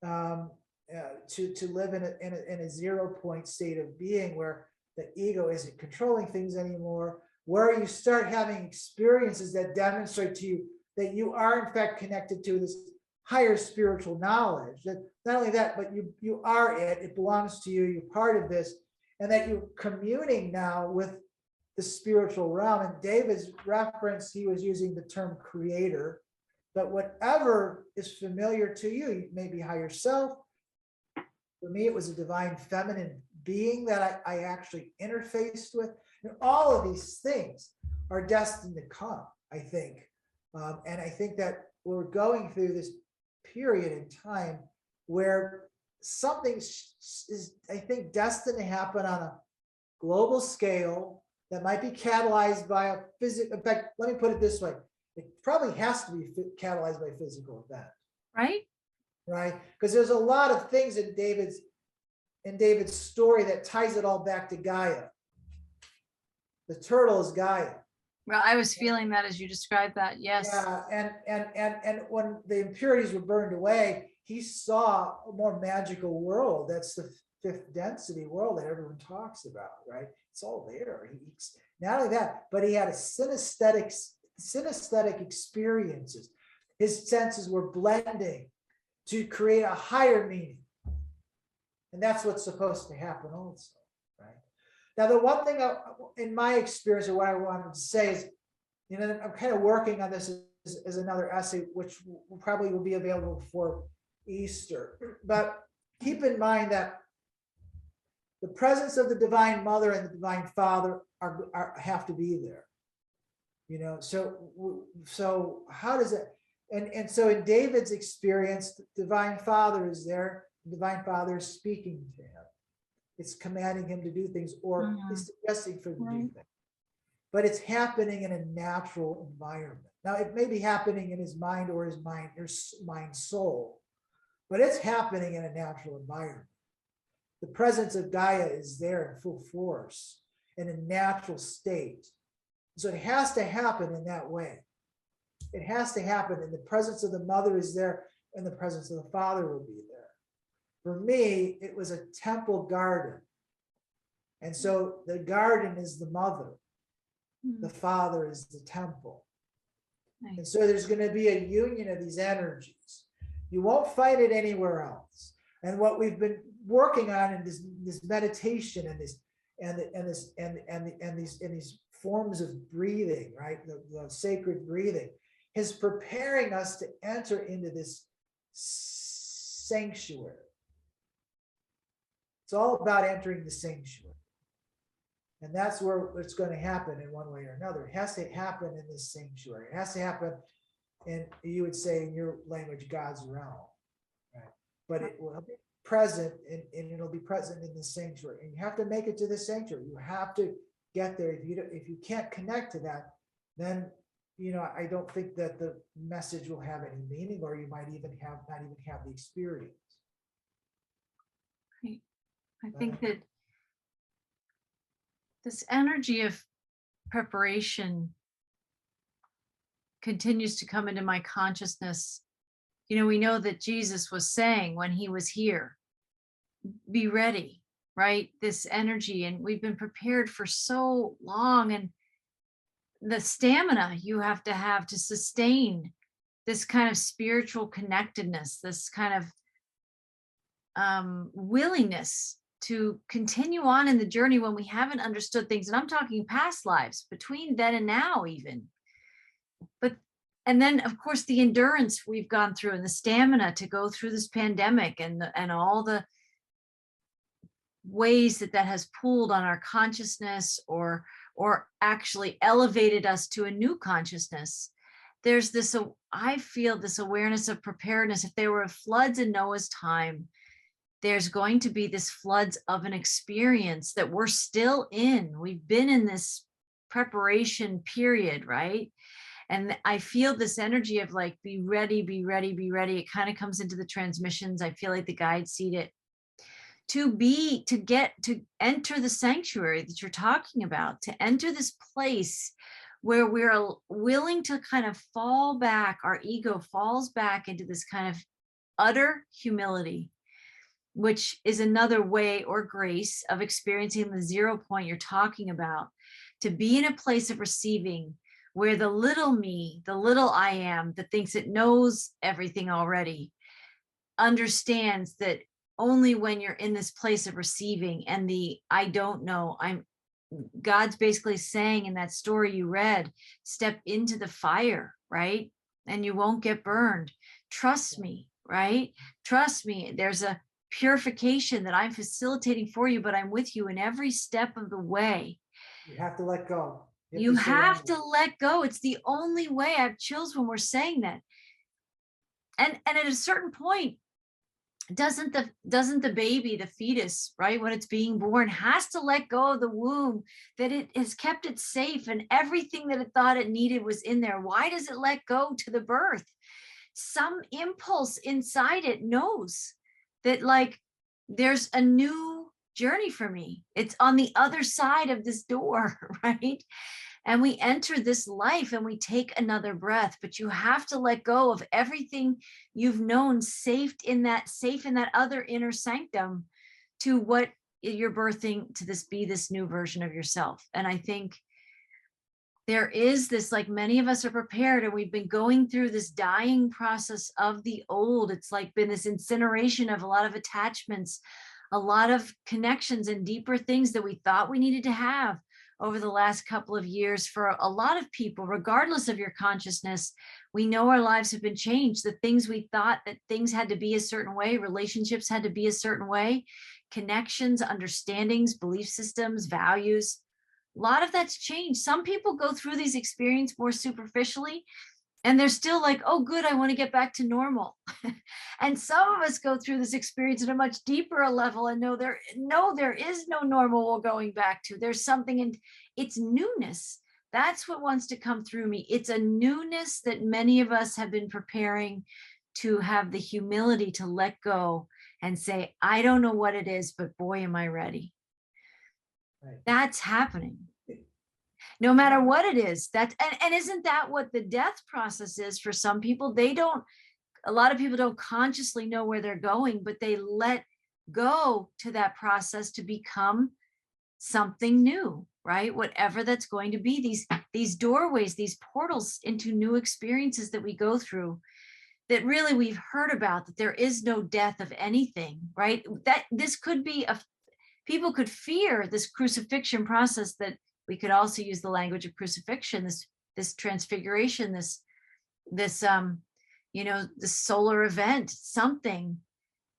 to live in a 0 point state of being where the ego isn't controlling things anymore, where you start having experiences that demonstrate to you that you are in fact connected to this higher spiritual knowledge, that not only that, but you are it belongs to you, you're part of this, and that you're communing now with the spiritual realm. And David's reference, he was using the term creator, but whatever is familiar to you, maybe higher self. For me, it was a divine feminine being that I actually interfaced with. And all of these things are destined to come, I think. And I think that we're going through this period in time where something is, I think, destined to happen on a global scale that might be catalyzed by a physical. In fact, let me put it this way. It probably has to be catalyzed by a physical event. Right? Because there's a lot of things in David's story that ties it all back to Gaia. The turtle is Gaia. Well, I was feeling that as you described that. Yes. Yeah, and when the impurities were burned away, he saw a more magical world. That's the fifth density world that everyone talks about, right? It's all there. Not only that, but he had a synesthetic experiences. His senses were blending to create a higher meaning. And that's what's supposed to happen also, right? Now, the one thing in my experience, or what I wanted to say is, you know, I'm kind of working on this as another essay, which probably will be available before Easter. But keep in mind that the presence of the Divine Mother and the Divine Father have to be there. You know, so how does it? And so in David's experience, the Divine Father is there. The Divine Father is speaking to him. It's commanding him to do things, or it's suggesting for him to do things. But it's happening in a natural environment. Now, it may be happening in his mind or his mind soul, but it's happening in a natural environment. The presence of Gaia is there in full force in a natural state. So it has to happen in that way. It has to happen, and the presence of the mother is there, and the presence of the father will be there. For me, it was a temple garden. And so the garden is the mother. The father is the temple. Nice. And so there's going to be a union of these energies. You won't find it anywhere else. And what we've been working on in this meditation and these forms of breathing, right? The sacred breathing is preparing us to enter into this sanctuary. It's all about entering the sanctuary. And that's where it's going to happen in one way or another. It has to happen in this sanctuary. It has to happen in, you would say in your language, God's realm. Right? But it will be present, and it'll be present in the sanctuary. And you have to make it to the sanctuary. You have to get there. If you can't connect to that, then, you know, I don't think that the message will have any meaning, or you might even not even have the experience. Right. I think that this energy of preparation continues to come into my consciousness. You know, we know that Jesus was saying when he was here, be ready, right? This energy, and we've been prepared for so long, and the stamina you have to sustain this kind of spiritual connectedness, this kind of willingness to continue on in the journey when we haven't understood things. And I'm talking past lives, between then and now even. And then, of course, the endurance we've gone through and the stamina to go through this pandemic and all the ways that has pulled on our consciousness or actually elevated us to a new consciousness. There's this, I feel this awareness of preparedness. If there were floods in Noah's time, there's going to be this floods of an experience that we're still in. We've been in this preparation period, right? And I feel this energy of like, be ready, be ready, be ready. It kind of comes into the transmissions. I feel like the guides see it. To enter the sanctuary that you're talking about, to enter this place where we're willing to kind of fall back, our ego falls back into this kind of utter humility, which is another way or grace of experiencing the 0 point you're talking about, to be in a place of receiving where the little me, the little I am that thinks it knows everything already, understands that only when you're in this place of receiving and the I don't know, God's basically saying in that story you read, step into the fire, right? And you won't get burned. Trust me, right? Trust me. There's a purification that I'm facilitating for you, but I'm with you in every step of the way. You have to let go. You have to let go. It's the only way. I have chills when we're saying that. And at a certain point, doesn't the baby, the fetus, right, when it's being born, has to let go of the womb, that it has kept it safe and everything that it thought it needed was in there. Why does it let go to the birth? Some impulse inside it knows that, like, there's a new journey for me. It's on the other side of this door, right? And we enter this life and we take another breath, but you have to let go of everything you've known safe in that other inner sanctum to what you're birthing to be this new version of yourself. And I think there is this, like, many of us are prepared and we've been going through this dying process of the old. It's like been this incineration of a lot of attachments, a lot of connections and deeper things that we thought we needed to have over the last couple of years. For a lot of people, regardless of your consciousness, we know our lives have been changed. The things we thought that things had to be a certain way, relationships had to be a certain way, connections, understandings, belief systems, values, a lot of that's changed. Some people go through these experiences more superficially and they're still like, oh, good, I want to get back to normal. And some of us go through this experience at a much deeper level and know there is no normal we're going back to. There's something, and it's newness. That's what wants to come through me. It's a newness that many of us have been preparing to have the humility to let go and say, I don't know what it is, but boy, am I ready. Right. That's happening. No matter what it is. And isn't that what the death process is for some people? A lot of people don't consciously know where they're going, but they let go to that process to become something new, right? Whatever that's going to be, these doorways, these portals into new experiences that we go through, that really we've heard about, that there is no death of anything, right? That this could be people could fear this crucifixion process, that we could also use the language of crucifixion, this transfiguration, this solar event, something.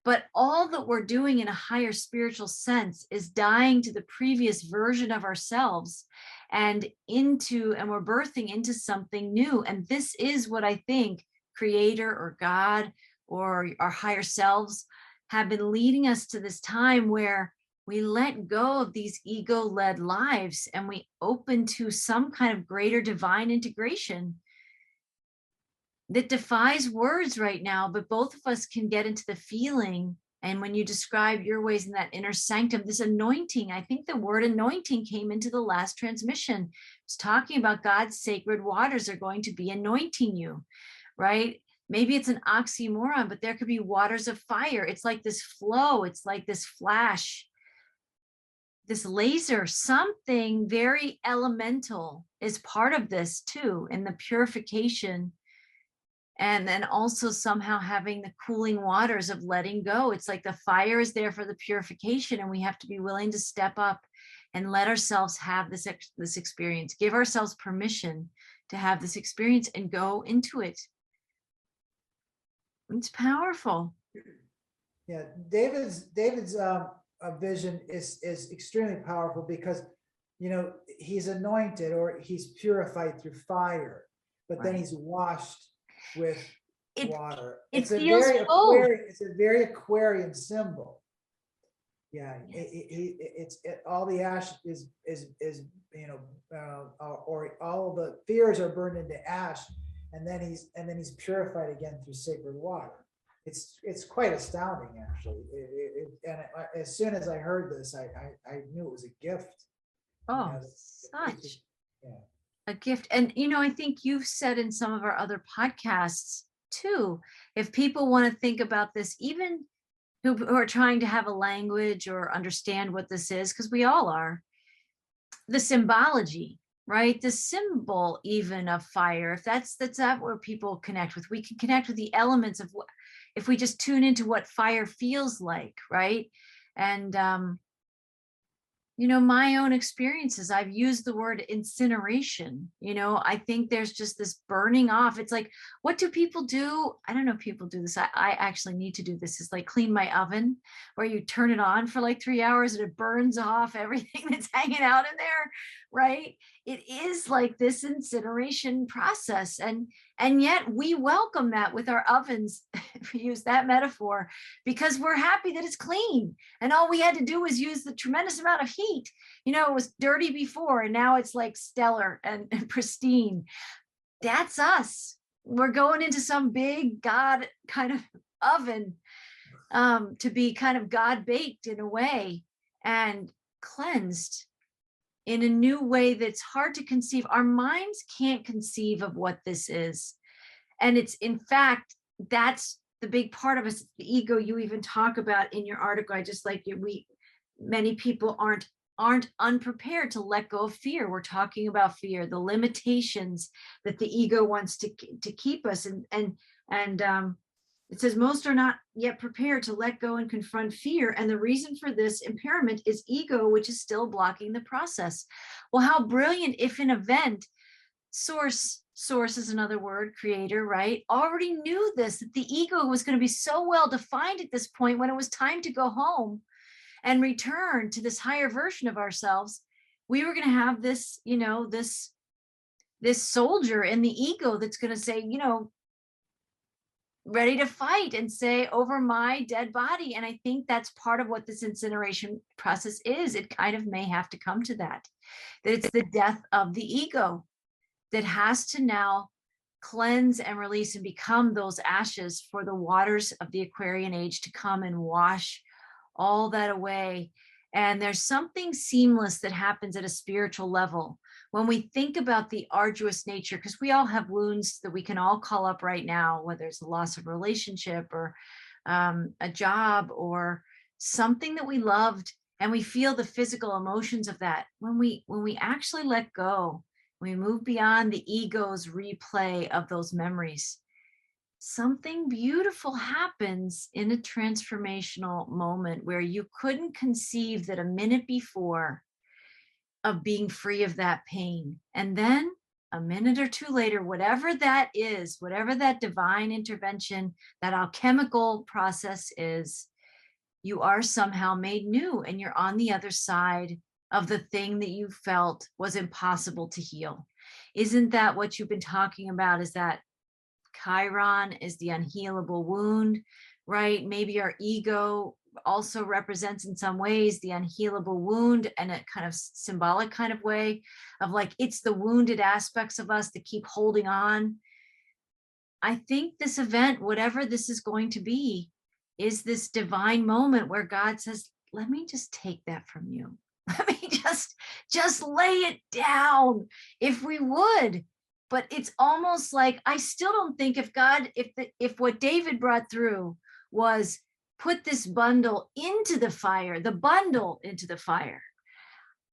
But all that we're doing in a higher spiritual sense is dying to the previous version of ourselves and we're birthing into something new. And this is what I think Creator or God or our higher selves have been leading us to, this time where we let go of these ego-led lives and we open to some kind of greater divine integration that defies words right now, but both of us can get into the feeling. And when you describe your ways in that inner sanctum, this anointing, I think the word anointing came into the last transmission. It's talking about God's sacred waters are going to be anointing you, right? Maybe it's an oxymoron, but there could be waters of fire. It's like this flow. It's like this flash, this laser, something very elemental is part of this too, in the purification. And then also somehow having the cooling waters of letting go. It's like the fire is there for the purification, and we have to be willing to step up and let ourselves have this experience, give ourselves permission to have this experience and go into it. It's powerful. Yeah, David's vision is extremely powerful because, he's anointed or he's purified through fire, but then he's washed with water. It's a very Aquarian symbol. Yeah, yes. All the ash is or all the fears are burned into ash, and then he's purified again through sacred water. It's quite astounding, actually. As soon as I heard this, I knew it was a gift. Oh, such a gift. And I think you've said in some of our other podcasts too, if people want to think about this, even who are trying to have a language or understand what this is, because we all are, the symbology, right? The symbol even of fire, if that's where people connect with, we can connect with the elements of what, if we just tune into what fire feels like, right? And my own experiences, I've used the word incineration. I think there's just this burning off. It's like, what do people do? I don't know if people do this. I actually need to do this. It's like clean my oven, where you turn it on for like 3 hours and it burns off everything that's hanging out in there, right? It is like this incineration process. And yet we welcome that with our ovens, if we use that metaphor, because we're happy that it's clean. And all we had to do was use the tremendous amount of heat. It was dirty before, and now it's like stellar and pristine. That's us. We're going into some big God kind of oven to be kind of God baked in a way. and cleansed in a new way that's hard to conceive. Our minds can't conceive of what this is. And it's, in fact, that's the big part of us, the ego you even talk about in your article. I just like you. Many people aren't unprepared to let go of fear. We're talking about fear, the limitations that the ego wants to keep us. And it says most are not yet prepared to let go and confront fear. And the reason for this impairment is ego, which is still blocking the process. Well, how brilliant if an event, source is another word, creator, right, already knew this, that the ego was going to be so well defined at this point when it was time to go home and return to this higher version of ourselves. We were going to have this, this soldier in the ego that's going to say, ready to fight and say, over my dead body. And I think that's part of what this incineration process is. It kind of may have to come to that it's the death of the ego that has to now cleanse and release and become those ashes for the waters of the Aquarian age to come and wash all that away. And there's something seamless that happens at a spiritual level when we think about the arduous nature, because we all have wounds that we can all call up right now, whether it's a loss of relationship or a job or something that we loved, and we feel the physical emotions of that. When we actually let go, we move beyond the ego's replay of those memories, something beautiful happens in a transformational moment where you couldn't conceive that a minute before of being free of that pain. And then a minute or two later, whatever that is, whatever that divine intervention, that alchemical process is, you are somehow made new and you're on the other side of the thing that you felt was impossible to heal. Isn't that what you've been talking about? Is that Chiron is the unhealable wound, right? Maybe our ego also represents in some ways the unhealable wound, and a kind of symbolic kind of way of like, it's the wounded aspects of us that keep holding on. I think this event, whatever this is going to be, is this divine moment where God says, let me just take that from you. Let me just lay it down if we would. But it's almost like, I still don't think if what David brought through was put this bundle into the fire,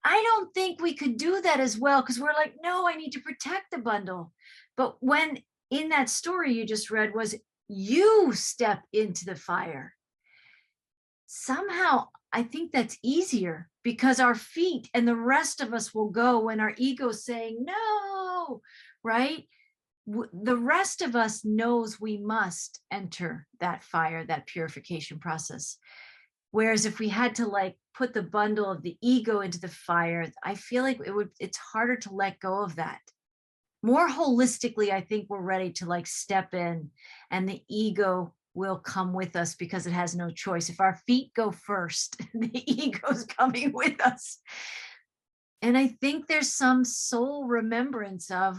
I don't think we could do that as well, because we're like, no, I need to protect the bundle. But when in that story you just read was, you step into the fire. Somehow, I think that's easier because our feet and the rest of us will go when our ego's saying no, right? The rest of us knows we must enter that fire, that purification process. Whereas if we had to like put the bundle of the ego into the fire, I feel like it's harder to let go of that. More holistically, I think we're ready to like step in, and the ego will come with us because it has no choice. If our feet go first, the ego's coming with us. And I think there's some soul remembrance of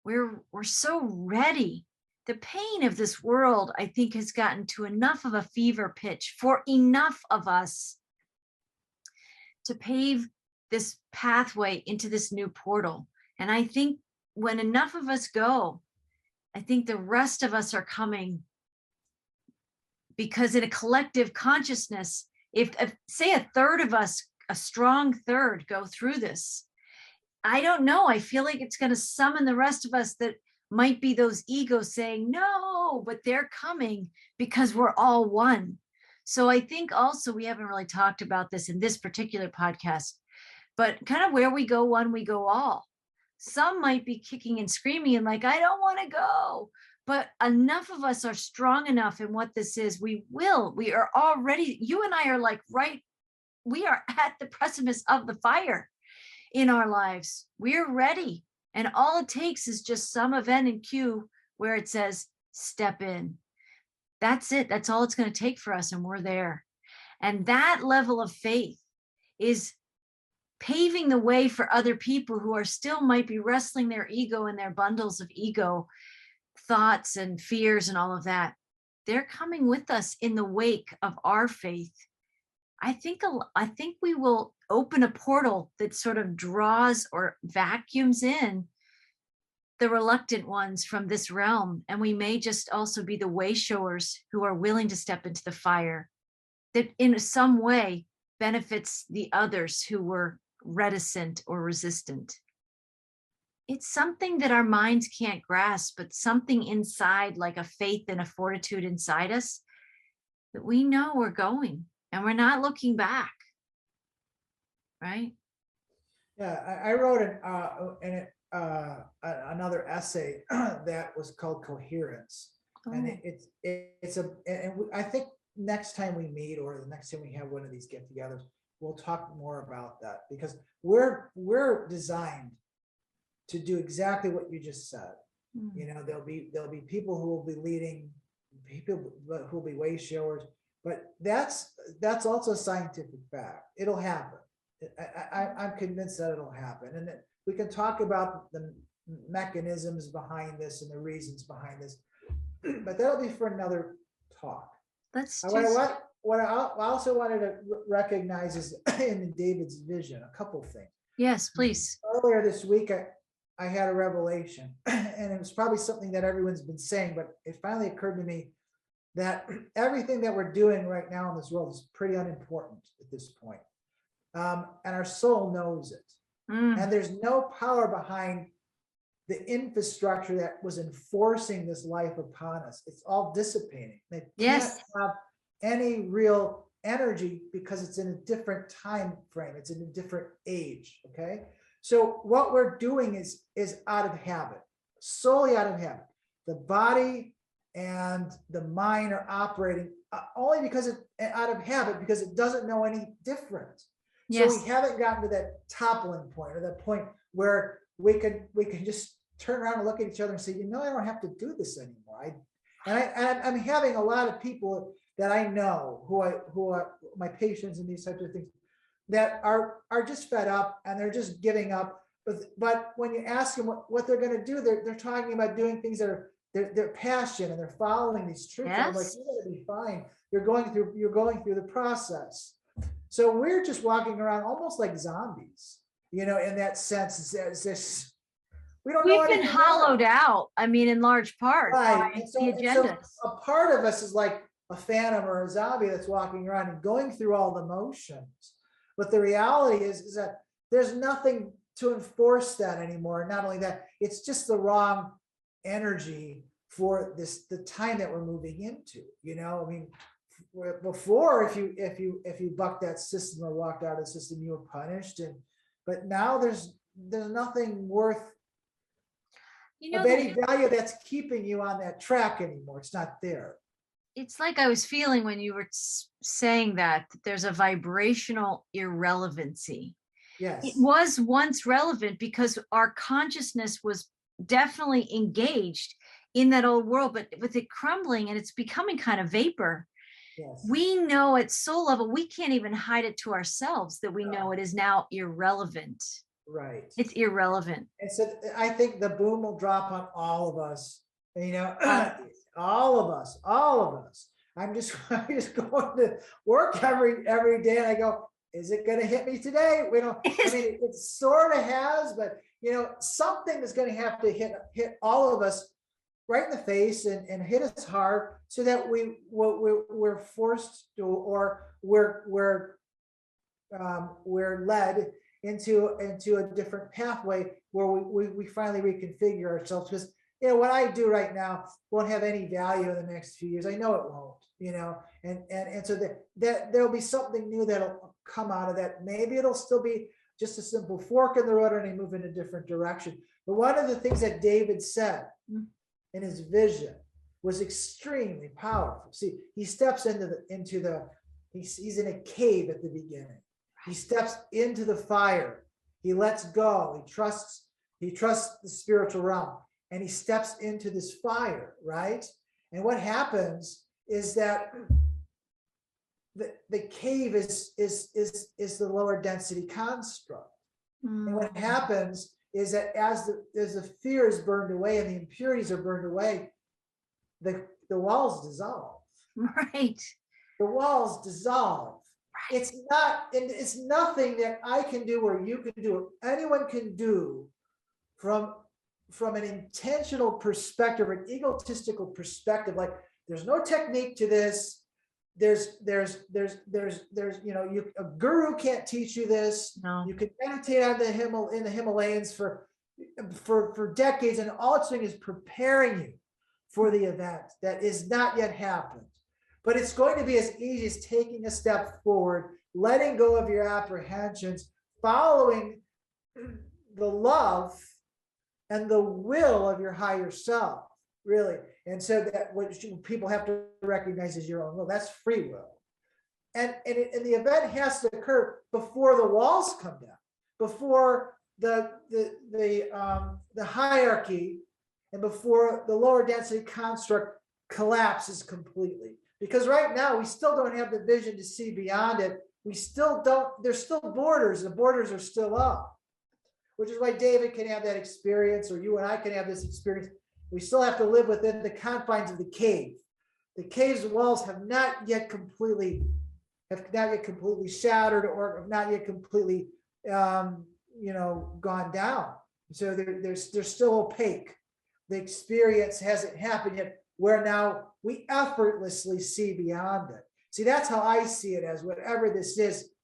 we're so ready. The pain of this world, I think, has gotten to enough of a fever pitch for enough of us to pave this pathway into this new portal. And I think when enough of us go, I think the rest of us are coming, because in a collective consciousness, if say a third of us, a strong third, go through this, I don't know, I feel like it's going to summon the rest of us that might be those egos saying no, but they're coming because we're all one. So I think also, we haven't really talked about this in this particular podcast, but kind of where we go one, we go all. Some might be kicking and screaming and like, I don't want to go. But enough of us are strong enough in what this is. We are already, you and I are like, right, we are at the precipice of the fire in our lives. We're ready. And all it takes is just some event in Q where it says, step in. That's it. That's all it's going to take for us. And we're there. And that level of faith is paving the way for other people who are still might be wrestling their ego and their bundles of ego thoughts and fears and all of that. They're coming with us in the wake of our faith. I think we will open a portal that sort of draws or vacuums in the reluctant ones from this realm. And we may just also be the way showers who are willing to step into the fire that in some way benefits the others who were reticent or resistant. It's something that our minds can't grasp, but something inside, like a faith and a fortitude inside us, that we know we're going and we're not looking back. Right? Yeah, I wrote another essay that was called Coherence. And I think next time we meet, or the next time we have one of these get-togethers, we'll talk more about that, because we're designed to do exactly what you just said. You know, there'll be people who will be leading, people who will be way showers, but that's also a scientific fact. It'll happen. I'm convinced that it'll happen, and that we can talk about the mechanisms behind this and the reasons behind this, but that'll be for another talk. What I also wanted to recognize is in David's vision, a couple things. Yes, please. Earlier this week, I had a revelation, and it was probably something that everyone's been saying, but it finally occurred to me that everything that we're doing right now in this world is pretty unimportant at this point. And our soul knows it. And there's no power behind the infrastructure that was enforcing this life upon us. It's all dissipating. They can't have any real energy because it's in a different time frame. It's in a different age. Okay. So what we're doing is out of habit, solely out of habit. The body and the mind are operating only because it's out of habit, because it doesn't know any different. So we haven't gotten to that toppling point, or that point where we can just turn around and look at each other and say, you know, I don't have to do this anymore. I'm having a lot of people that I know who are my patients and these types of things that are just fed up and they're just giving up. But when you ask them what they're going to do, they're talking about doing things that are their passion, and they're following these truths. I'm like, you're going to be fine. You're going through the process. So we're just walking around almost like zombies, you know, in that sense. We don't know. We've been hollowed out. I mean, in large part, right? By the agendas. So a part of us is like a phantom or a zombie that's walking around and going through all the motions. But the reality is that there's nothing to enforce that anymore. Not only that, it's just the wrong energy for the time that we're moving into. You know, I mean, before, if you bucked that system or walked out of the system, you were punished. But now there's nothing worth of any value that's keeping you on that track anymore. It's not there. It's like I was feeling when you were saying that there's a vibrational irrelevancy. Yes. It was once relevant because our consciousness was definitely engaged in that old world, but with it crumbling and it's becoming kind of vapor. Yes. We know at soul level, we can't even hide it to ourselves that we know it is now irrelevant. Right. It's irrelevant. And so I think the boom will drop on all of us. You know, all of us. I'm just going to work every day, and I go, is it going to hit me today? We don't. I mean, it sort of has, but you know, something is going to have to hit all of us right in the face and hit us hard, so that we're forced to, or we're led into a different pathway where we finally reconfigure ourselves. Because you know, what I do right now won't have any value in the next few years. I know it won't, you know, and so that there'll be something new that'll come out of that. Maybe it'll still be just a simple fork in the road and I move in a different direction. But one of the things that David said in his vision was extremely powerful. See, he steps he's in a cave at the beginning. He steps into the fire. He lets go. He trusts the spiritual realm. And he steps into this fire, right? And what happens is that the cave is the lower density construct. And what happens is that as the fear is burned away and the impurities are burned away, the walls dissolve. Right. The walls dissolve. it's not, and it's nothing that I can do or you can do or anyone can do from an intentional perspective, an egotistical perspective. Like there's no technique to this. There's a guru can't teach you this. No. You can meditate on in the Himalayas for decades, and all it's doing is preparing you for the event that is not yet happened. But it's going to be as easy as taking a step forward, letting go of your apprehensions, following the love and the will of your higher self, really. And so that what people have to recognize is your own will. That's free will. And the event has to occur before the walls come down, before the hierarchy and before the lower density construct collapses completely. Because right now we still don't have the vision to see beyond it. We still don't, there's still borders, the borders are still up, which is why David can have that experience, or you and I can have this experience. We still have to live within the confines of the cave. The cave's walls have not yet completely shattered, or have not yet completely gone down. So they're still opaque. The experience hasn't happened yet, where now we effortlessly see beyond it. See, that's how I see it, as whatever this is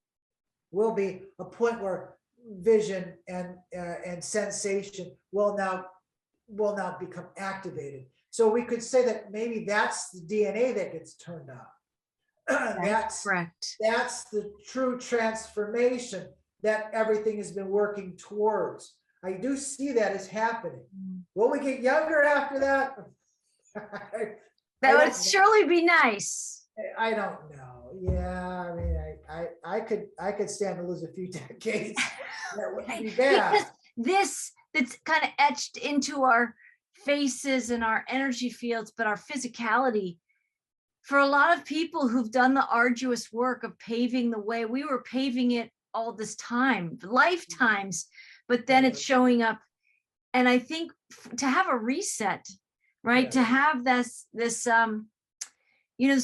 will be a point where vision and sensation will now become activated. So we could say that maybe that's the DNA that gets turned on. That's correct. That's the true transformation that everything has been working towards. I do see that as happening. Will we get younger after that? That would surely be nice. I don't know. Yeah, I mean, I could stand to lose a few decades. That wouldn't be bad. Because that's kind of etched into our faces and our energy fields, but our physicality. For a lot of people who've done the arduous work of paving the way, we were paving it all this time, lifetimes, but then it's showing up. And I think to have a reset, right? To have this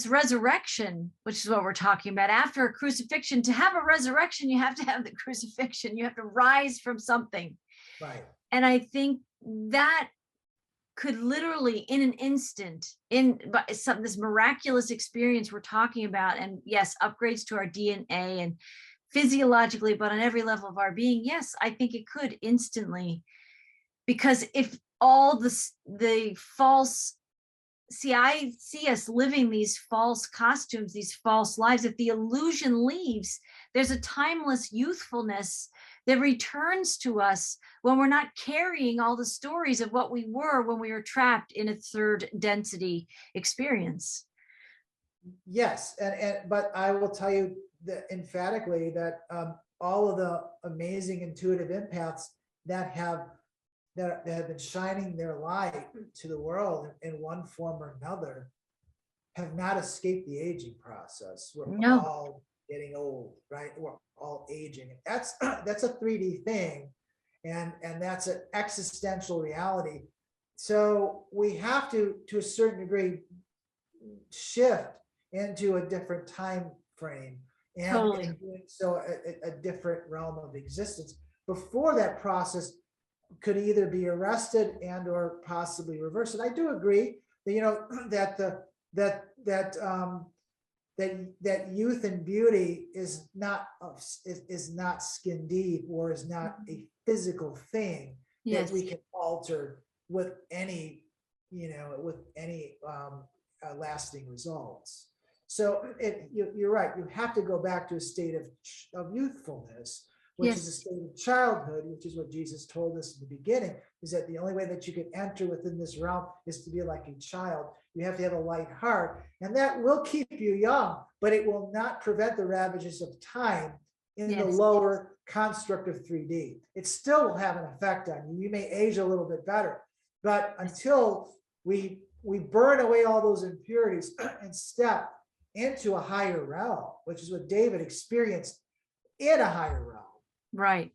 resurrection, which is what we're talking about, after a crucifixion. To have a resurrection, you have to have the crucifixion. You have to rise from something. Right. And I think that could literally, in an instant, this miraculous experience we're talking about, and yes, upgrades to our DNA and physiologically, but on every level of our being, yes, I think it could instantly. Because if all the false, I see us living these false costumes, these false lives. If the illusion leaves, there's a timeless youthfulness that returns to us when we're not carrying all the stories of what we were when we were trapped in a third density experience. Yes, but I will tell you that emphatically that all of the amazing intuitive empaths that have been shining their light to the world in one form or another have not escaped the aging process. We're all getting old, right? We're all aging. That's a 3D thing, and that's an existential reality. So we have to a certain degree, shift into a different time frame, and Totally. in doing so a different realm of existence. Before that process could either be arrested and or possibly reversed. And I do agree that that youth and beauty is not skin deep, or is not a physical thing that we can alter with any lasting results. So you're right. You have to go back to a state of youthfulness, which is a state of childhood, which is what Jesus told us in the beginning, is that the only way that you can enter within this realm is to be like a child. You have to have a light heart, and that will keep you young, but it will not prevent the ravages of time in the lower construct of 3D. It still will have an effect on you. You may age a little bit better, but until we burn away all those impurities and step into a higher realm, which is what David experienced in a higher realm. Right.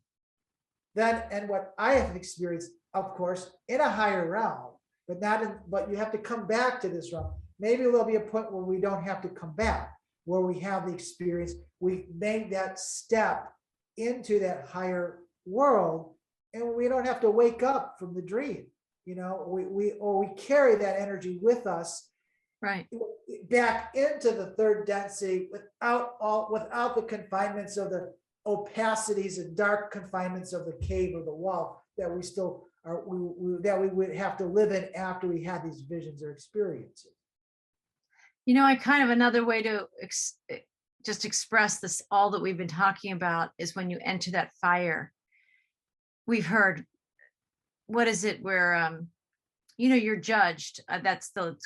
Then, and what I have experienced, of course, in a higher realm, but you have to come back to this realm. Maybe there'll be a point where we don't have to come back. where we have the experience, we make that step into that higher world, and we don't have to wake up from the dream. We carry that energy with us, Right. back into the third density without the confinements of the opacities and dark confinements of the cave or the wall that we still are, that we would have to live in after we had these visions or experiences. I kind of, another way to just express this, all that we've been talking about, is when you enter that fire. We've heard, what is it, where you're judged. That's the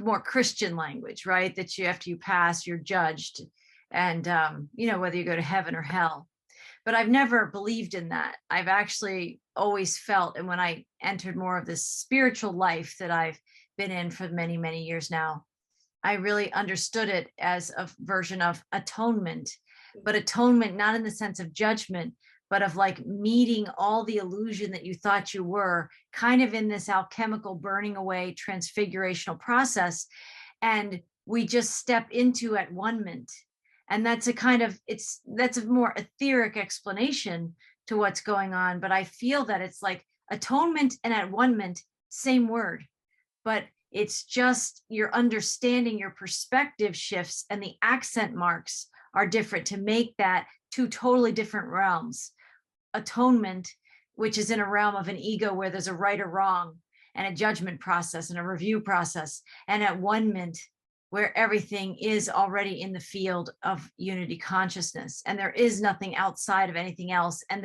more Christian language, right? That after you pass, you're judged, and whether you go to heaven or hell. But I've never believed in that. I've actually always felt, and when I entered more of this spiritual life that I've been in for many, many years now, I really understood it as a version of atonement, but atonement not in the sense of judgment, but of like meeting all the illusion that you thought you were, kind of in this alchemical burning away transfigurational process. And we just step into at one-ment. And that's a more etheric explanation to what's going on. But I feel that it's like atonement and at one-ment, same word, but it's just your understanding, your perspective shifts, and the accent marks are different to make that two totally different realms. Atonement, which is in a realm of an ego where there's a right or wrong and a judgment process and a review process, and at one-ment, where everything is already in the field of unity consciousness, and there is nothing outside of anything else, and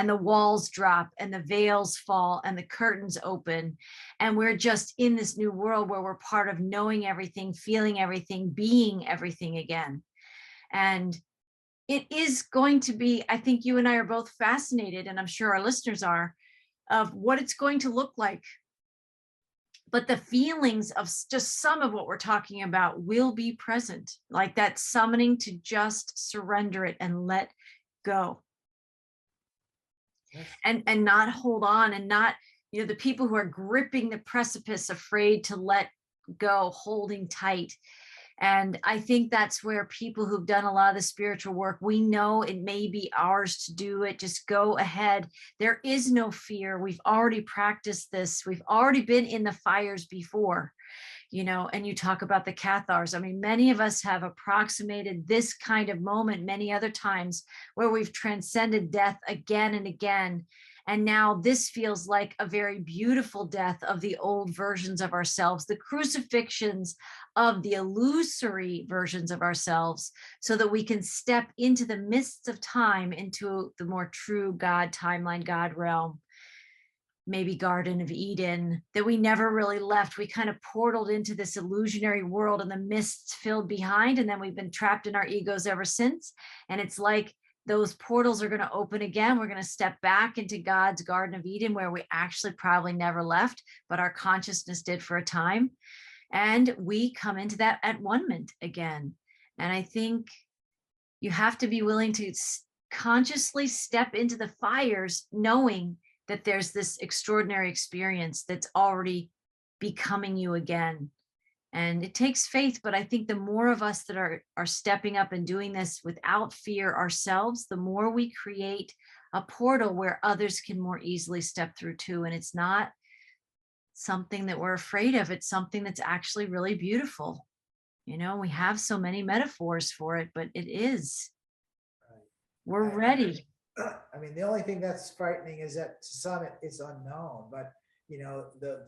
the walls drop and the veils fall and the curtains open, and we're just in this new world where we're part of knowing everything, feeling everything, being everything again. And it is going to be, I think you and I are both fascinated, and I'm sure our listeners are, of what it's going to look like. But the feelings of just some of what we're talking about will be present, like that summoning to just surrender it and let go. Yes. And not hold on, and not, the people who are gripping the precipice, afraid to let go, holding tight. And I think that's where people who've done a lot of the spiritual work, we know it may be ours to do it. Just go ahead. There is no fear. We've already practiced this. We've already been in the fires before, and you talk about the cathars. I mean, many of us have approximated this kind of moment many other times where we've transcended death again and again. And now this feels like a very beautiful death of the old versions of ourselves, the crucifixions of the illusory versions of ourselves, so that we can step into the mists of time, into the more true God timeline, God realm, maybe Garden of Eden, that we never really left. We kind of portaled into this illusionary world, and the mists filled behind, and then we've been trapped in our egos ever since. And it's like those portals are going to open again. We're going to step back into God's Garden of Eden, where we actually probably never left, but our consciousness did for a time. And we come into that at one-ment again. And I think you have to be willing to consciously step into the fires, knowing that there's this extraordinary experience that's already becoming you again. And it takes faith, but I think the more of us that are stepping up and doing this without fear ourselves, the more we create a portal where others can more easily step through too. And it's not something that we're afraid of. It's something that's actually really beautiful. We have so many metaphors for it, but it is. We're ready. I mean, the only thing that's frightening is that to some it's unknown, but the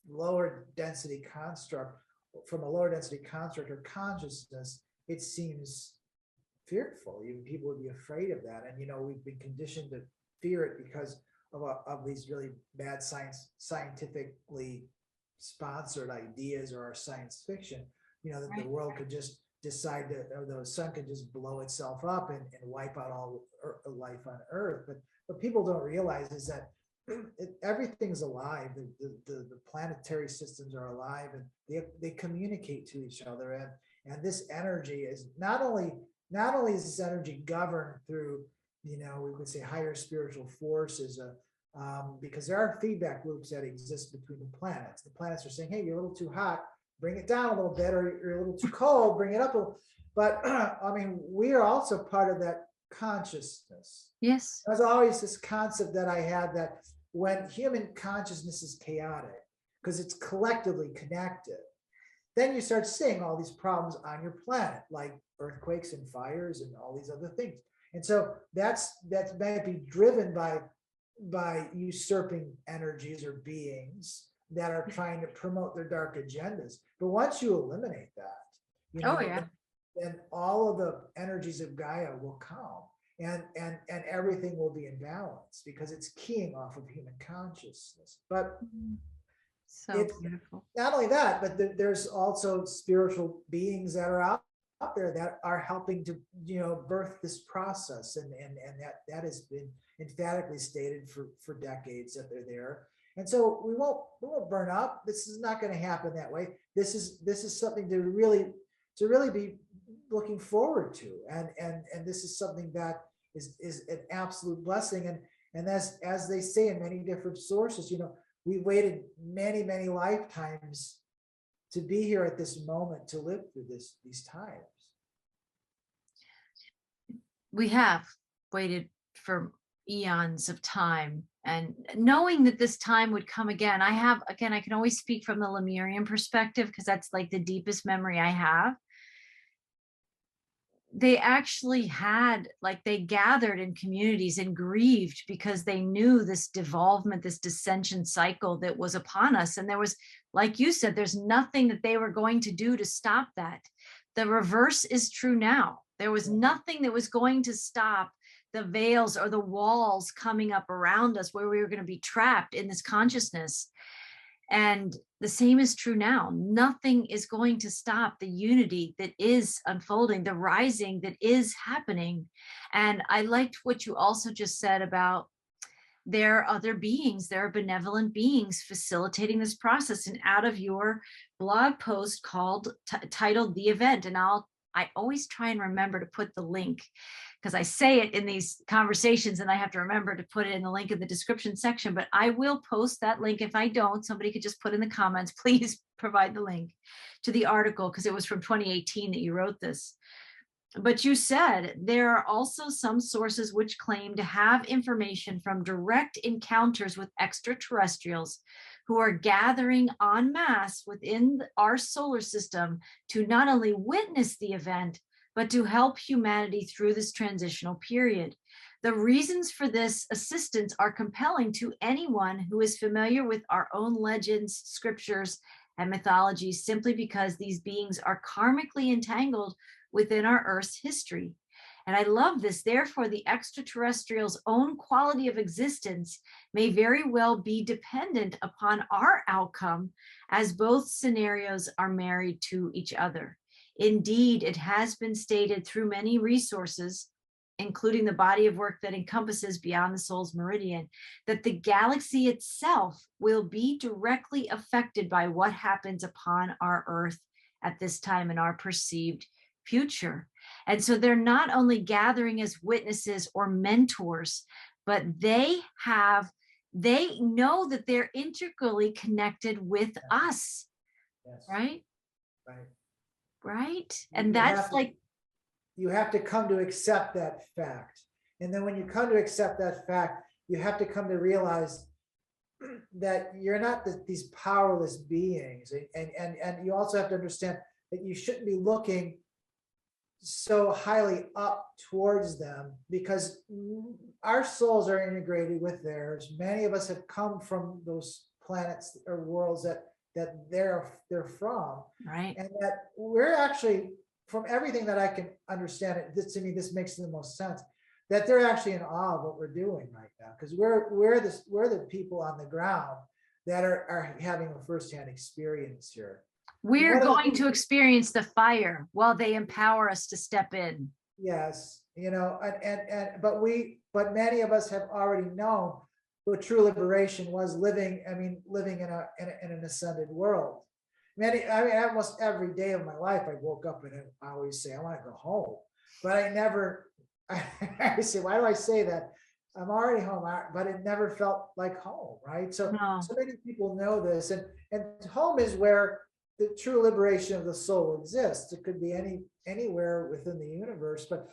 lower density construct, from a lower density construct or consciousness, it seems fearful. Even people would be afraid of that. And we've been conditioned to fear it because of these really bad scientifically sponsored ideas, or our science fiction, that the world could just decide to, or the sun could just blow itself up and wipe out all life on Earth. But people don't realize is that everything's alive. The planetary systems are alive, and they communicate to each other. And this energy is not only is this energy governed through, we would say higher spiritual forces, because there are feedback loops that exist between the planets. The planets are saying, hey, you're a little too hot. bring it down a little bit, or you're a little too cold, bring it up a little. But I mean, we are also part of that consciousness. Yes. There's always this concept that I had that when human consciousness is chaotic, because it's collectively connected, then you start seeing all these problems on your planet, like earthquakes and fires and all these other things. And so that might be driven by usurping energies or beings that are trying to promote their dark agendas. But once you eliminate that, you know, then all of the energies of Gaia will calm, and everything will be in balance, because it's keying off of human consciousness. But so beautiful. Not only that, but there's also spiritual beings that are out there that are helping to, you know, birth this process, and that has been emphatically stated for decades that they're there. And so we won't burn up. This is not going to happen that way. This is something to really be looking forward to, and this is something that is an absolute blessing. And as they say in many different sources, you know, we waited many lifetimes to be here at this moment, to live through these times. We have waited for eons of time, and knowing that this time would come again. I can always speak from the Lemurian perspective, because that's like the deepest memory I have. They actually had, like, they gathered in communities and grieved because they knew this devolvement, this dissension cycle that was upon us. And there was, like you said, there's nothing that they were going to do to stop that. The reverse is true now. There was nothing that was going to stop the veils or the walls coming up around us where we were going to be trapped in this consciousness. And the same is true now. Nothing is going to stop the unity that is unfolding, the rising that is happening. And I liked what you also just said about there are other beings, there are benevolent beings facilitating this process. And out of your blog post titled The Event, and I always try and remember to put the link, because I say it in these conversations and I have to remember to put it in the link in the description section, but I will post that link. If I don't, somebody could just put in the comments, please provide the link to the article, because it was from 2018 that you wrote this. But you said there are also some sources which claim to have information from direct encounters with extraterrestrials who are gathering en masse within our solar system to not only witness the event, but to help humanity through this transitional period. The reasons for this assistance are compelling to anyone who is familiar with our own legends, scriptures, and mythologies, simply because these beings are karmically entangled within our Earth's history. And I love this. Therefore, the extraterrestrials' own quality of existence may very well be dependent upon our outcome, as both scenarios are married to each other. Indeed, it has been stated through many resources, including the body of work that encompasses Beyond the Soul's Meridian, that the galaxy itself will be directly affected by what happens upon our Earth at this time in our perceived future. And so they're not only gathering as witnesses or mentors, but they know that they're integrally connected with us. Yes. Right? Right. Right. And that's you have to come to accept that fact. And then when you come to accept that fact, you have to come to realize that you're not these powerless beings. And you also have to understand that you shouldn't be looking so highly up towards them, because our souls are integrated with theirs. Many of us have come from those planets or worlds that they're from, right, and that we're actually, from everything that I can understand it, to me this makes the most sense, that they're actually in awe of what we're doing right now, because we're the people on the ground that are having a firsthand experience here. We're going to experience the fire while they empower us to step in. Yes, you know, but many of us have already known what true liberation was, living in an ascended world. Almost every day of my life, I woke up and I always say, I want to go home. But I say, why do I say that? I'm already home, but it never felt like home, right? So many people know this. And home is where the true liberation of the soul exists. It could be anywhere within the universe, but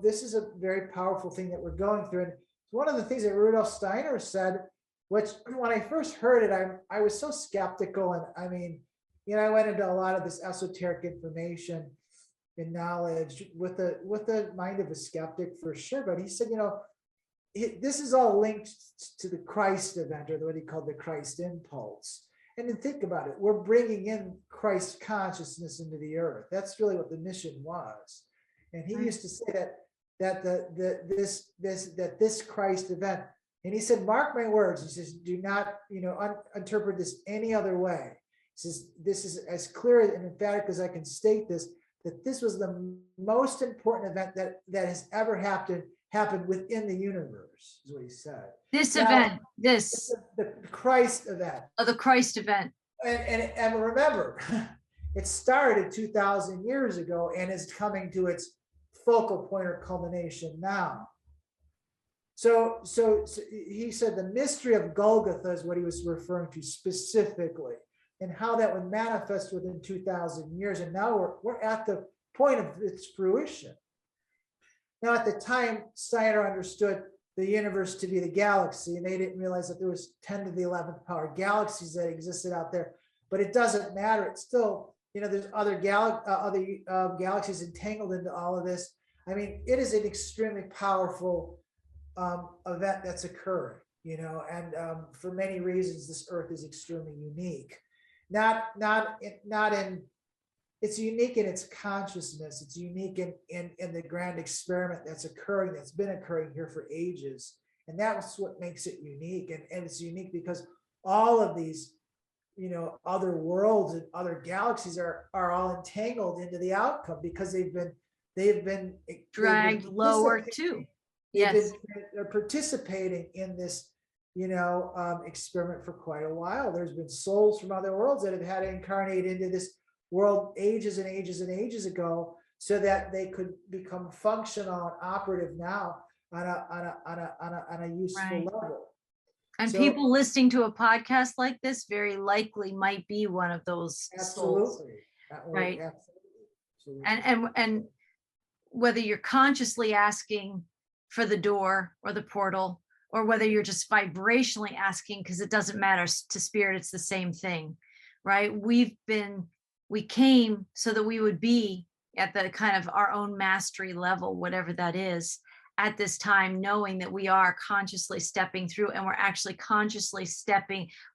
this is a very powerful thing that we're going through. And one of the things that Rudolf Steiner said, which when I first heard it, I was so skeptical. And I mean, I went into a lot of this esoteric information and knowledge with the mind of a skeptic for sure. But he said, this is all linked to the Christ event, or what he called the Christ impulse. And then think about it, we're bringing in Christ consciousness into the earth. That's really what the mission was. And he used to say that this Christ event, and he said, mark my words, he says, do not, interpret this any other way. He says, this is as clear and emphatic as I can state this, that this was the most important event that has ever happened within the universe, is what he said. This Now, event, the Christ event. the Christ event. And remember, it started 2,000 years ago and is coming to its focal point or culmination now. So he said the mystery of Golgotha is what he was referring to specifically, and how that would manifest within 2,000 years. And now we're at the point of its fruition. Now, at the time, Steiner understood the universe to be the galaxy, and they didn't realize that there was 10 to the 11th power galaxies that existed out there. But it doesn't matter. It's still, there's other galaxies entangled into all of this. I mean, it is an extremely powerful event that's occurring, and for many reasons, this Earth is extremely unique. It's unique in its consciousness. It's unique in the grand experiment that's been occurring here for ages. And that's what makes it unique. And it's unique because all of these, other worlds and other galaxies are all entangled into the outcome, because they've been Dragged lower too. Yes. They're participating in this, experiment for quite a while. There's been souls from other worlds that have had to incarnate into this world ages and ages and ages ago, so that they could become functional and operative now on a useful level. And people listening to a podcast like this very likely might be one of those souls. Right. Absolutely. And whether you're consciously asking for the door or the portal, or whether you're just vibrationally asking, because it doesn't matter to spirit, it's the same thing, right? We came so that we would be at the kind of our own mastery level, whatever that is, at this time, knowing that we are consciously stepping through, and we're actually consciously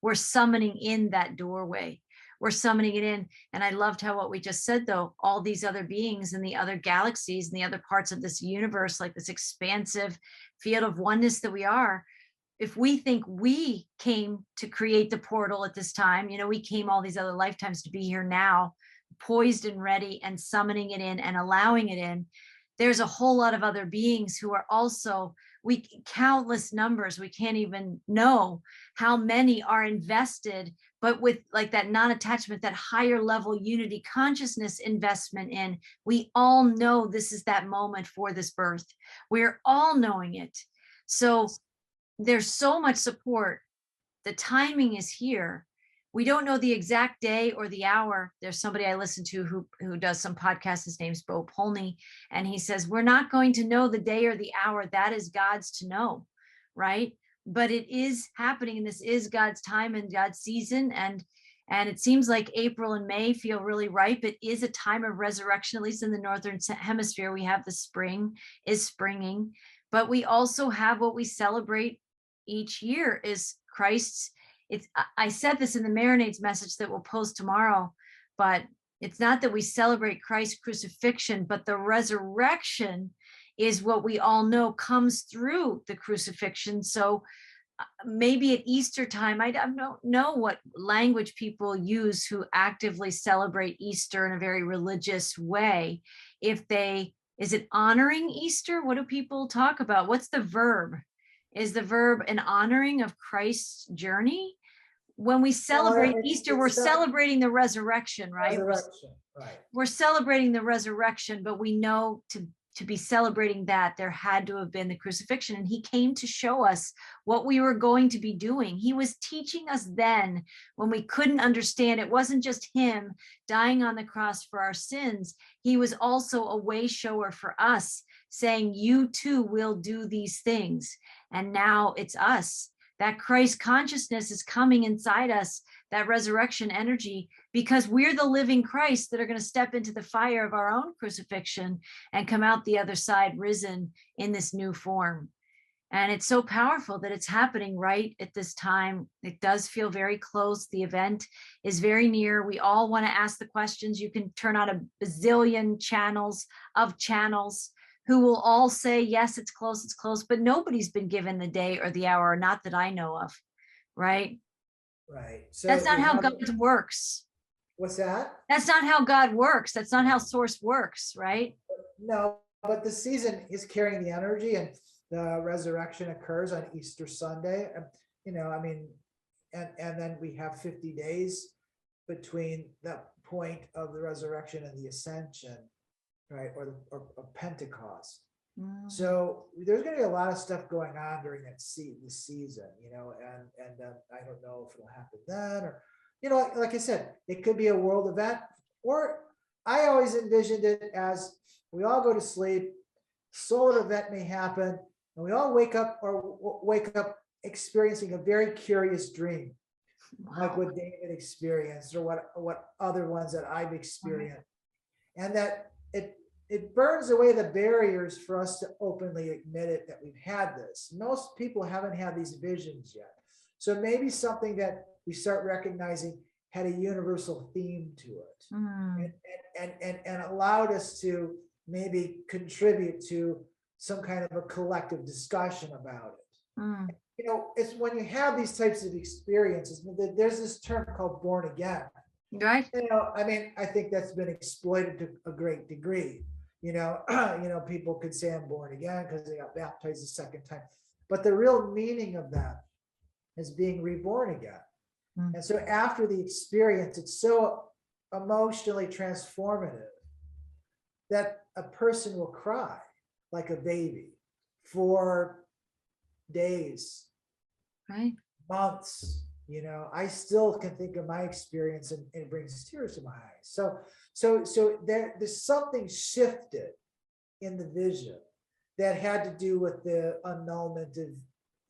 we're summoning in that doorway. We're summoning it in. And I loved how what we just said, though, all these other beings and the other galaxies and the other parts of this universe, like this expansive field of oneness that we are, if we think we came to create the portal at this time, we came all these other lifetimes to be here now, poised and ready and summoning it in and allowing it in. There's a whole lot of other beings who are also, countless numbers, we can't even know how many are invested, but with like that non-attachment, that higher level unity consciousness investment in, we all know this is that moment for this birth. We're all knowing it. So there's so much support. The timing is here. We don't know the exact day or the hour. There's somebody I listen to who does some podcasts. His name's Bo Polney. And he says, we're not going to know the day or the hour. That is God's to know, right? But it is happening, and this is God's time and God's season. And it seems like April and May feel really ripe. It is a time of resurrection, at least in the Northern Hemisphere. We have the spring is springing, but we also have what we celebrate each year is Christ's. I said this in the Marinades message that we'll post tomorrow, but it's not that we celebrate Christ's crucifixion, but the resurrection is what we all know comes through the crucifixion. So maybe at Easter time, I don't know what language people use who actively celebrate Easter in a very religious way. Is it honoring Easter? What do people talk about? What's the verb? Is the verb an honoring of Christ's journey? When we celebrate Easter, we're celebrating the resurrection, right? Resurrection, right. We're celebrating the resurrection, but we know to be celebrating that, there had to have been the crucifixion. And he came to show us what we were going to be doing. He was teaching us then when we couldn't understand. It wasn't just him dying on the cross for our sins. He was also a way shower for us, saying, you too will do these things. And now it's us. That Christ consciousness is coming inside us, that resurrection energy, because we're the living Christ that are going to step into the fire of our own crucifixion and come out the other side risen in this new form. And it's so powerful that it's happening right at this time. It does feel very close. The event is very near. We all want to ask the questions. You can turn on a bazillion channels who will all say, yes, it's close, but nobody's been given the day or the hour, not that I know of, right? Right. So that's not how have, God works. What's that? That's not how God works. That's not how source works, right? No, but the season is carrying the energy, and the resurrection occurs on Easter Sunday. You know, I mean, and then we have 50 days between the point of the resurrection and the ascension, right? Or Pentecost. So there's going to be a lot of stuff going on during that the season, you know, and I don't know if it'll happen then, or, you know, like I said, it could be a world event, or I always envisioned it as we all go to sleep, solar event may happen, and we all wake up experiencing a very curious dream, like what David experienced, or what other ones that I've experienced, and that it burns away the barriers for us to openly admit it, that we've had this. Most people haven't had these visions yet. So maybe something that we start recognizing had a universal theme to it, and allowed us to maybe contribute to some kind of a collective discussion about it. You know, it's when you have these types of experiences, there's this term called born again. Right. You know, I mean, I think that's been exploited to a great degree. You know, people could say I'm born again because they got baptized the second time. But the real meaning of that is being reborn again. And so after the experience, it's so emotionally transformative that a person will cry like a baby for days, right, months. You know, I still can think of my experience, and it brings tears to my eyes. So there's something shifted in the vision that had to do with the annulment of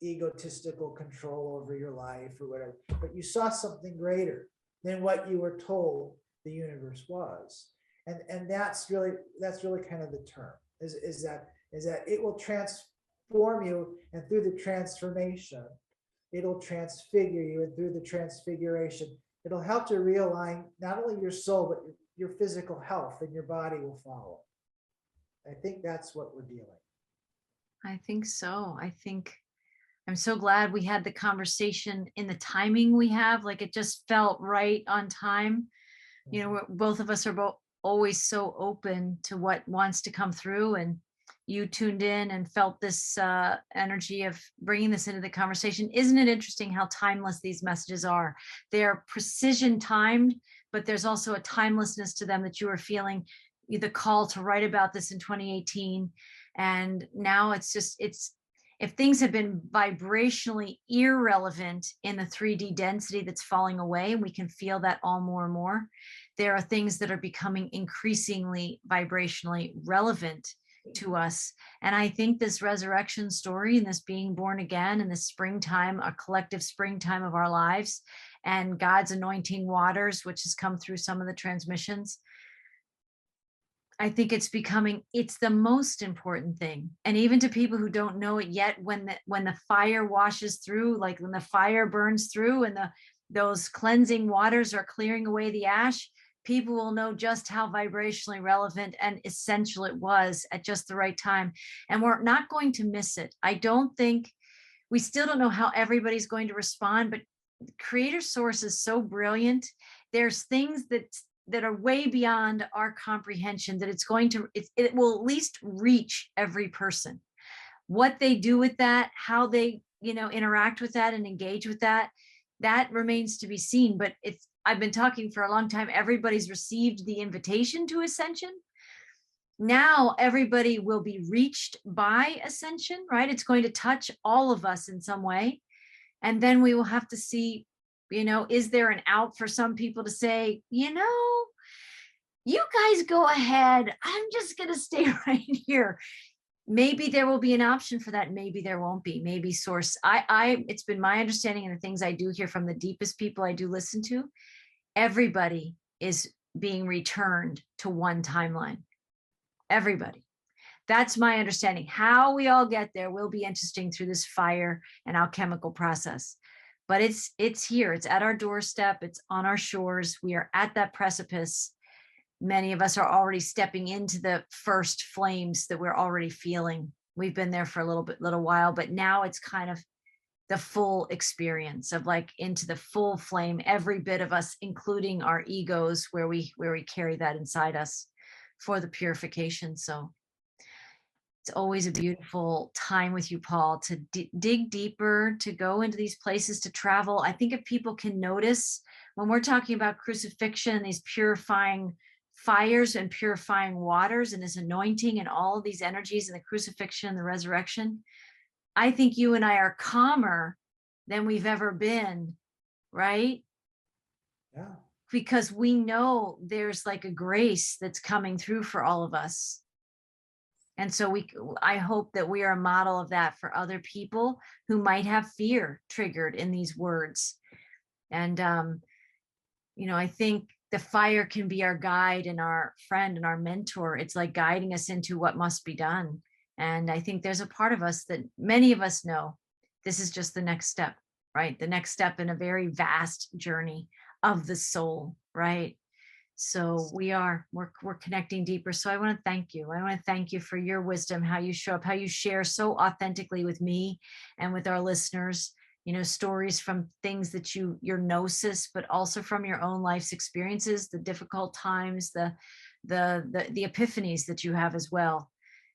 egotistical control over your life or whatever. But you saw something greater than what you were told the universe was, and that's really kind of the term. Is that it will transform you, and through the transformation, it'll transfigure you, and through the transfiguration, it'll help to realign not only your soul, but your physical health, and your body will follow. I think that's what we're dealing. I think so. I'm so glad we had the conversation in the timing we have. Like, it just felt right on time. You know, both of us are always so open to what wants to come through, and you tuned in and felt this energy of bringing this into the conversation. Isn't it interesting how timeless these messages are? They're precision timed, but there's also a timelessness to them that you are feeling the call to write about this in 2018. And now it's if things have been vibrationally irrelevant in the 3D density that's falling away, and we can feel that all more and more, there are things that are becoming increasingly vibrationally relevant to us. And I think this resurrection story, and this being born again, and this springtime, a collective springtime of our lives, and God's anointing waters, which has come through some of the transmissions, I think it's the most important thing. And even to people who don't know it yet, when the fire washes through, like when the fire burns through and those cleansing waters are clearing away the ash, people will know just how vibrationally relevant and essential it was at just the right time. And we're not going to miss it. We still don't know how everybody's going to respond, but Creator Source is so brilliant. There's things that are way beyond our comprehension, that it will at least reach every person. What they do with that, how they, interact with that and engage with that remains to be seen. But I've been talking for a long time. Everybody's received the invitation to ascension. now everybody will be reached by ascension, right? It's going to touch all of us in some way. And then we will have to see, is there an out for some people to say, you guys go ahead. I'm just going to stay right here. Maybe there will be an option for that. Maybe there won't be. Maybe source. It's been my understanding, and the things I do hear from the deepest people I do listen to, everybody is being returned to one timeline. Everybody. That's my understanding. How we all get there will be interesting through this fire and alchemical process. But it's here. It's at our doorstep. It's on our shores. We are at that precipice. Many of us are already stepping into the first flames that we're already feeling. We've been there for a little while, but now it's kind of the full experience of like into the full flame, every bit of us, including our egos, where we carry that inside us for the purification. So it's always a beautiful time with you, Paul, to dig deeper, to go into these places, to travel. I think if people can notice when we're talking about crucifixion, these purifying fires and purifying waters and this anointing and all of these energies and the crucifixion and the resurrection, I think you and I are calmer than we've ever been, right? Yeah. Because we know there's like a grace that's coming through for all of us. And so I hope that we are a model of that for other people who might have fear triggered in these words. And, I think the fire can be our guide and our friend and our mentor. It's like guiding us into what must be done. And I think there's a part of us that many of us know this is just the next step, right? The next step in a very vast journey of the soul, right? So we're connecting deeper. So I want to thank you. I want to thank you for your wisdom, how you show up, how you share so authentically with me and with our listeners, stories from things that your gnosis, but also from your own life's experiences, the difficult times, the epiphanies that you have as well.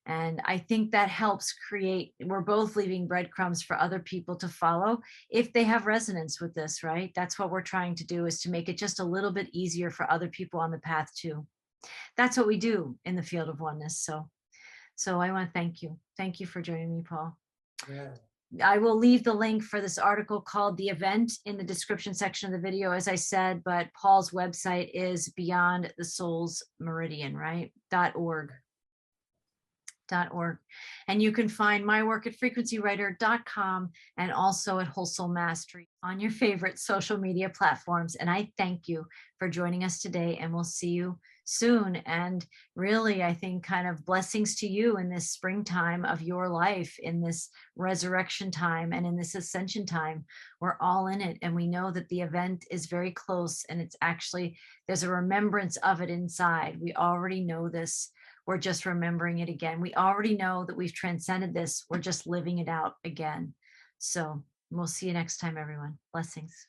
And I think that helps we're both leaving breadcrumbs for other people to follow if they have resonance with this, right? That's what we're trying to do, is to make it just a little bit easier for other people on the path too. That's what we do in the field of oneness. So I want to thank you. Thank you for joining me, Paul. Yeah. I will leave the link for this article called The Event in the description section of the video, as I said, but Paul's website is Beyond the Soul's Meridian, right? .org. And you can find my work at frequencywriter.com and also at Whole Soul Mastery on your favorite social media platforms. And I thank you for joining us today, and we'll see you soon. And really, I think kind of blessings to you in this springtime of your life, in this resurrection time and in this ascension time. We're all in it, and we know that the event is very close, and it's actually, there's a remembrance of it inside. We already know this. We're just remembering it again. We already know that we've transcended this. We're just living it out again. So we'll see you next time, everyone. Blessings.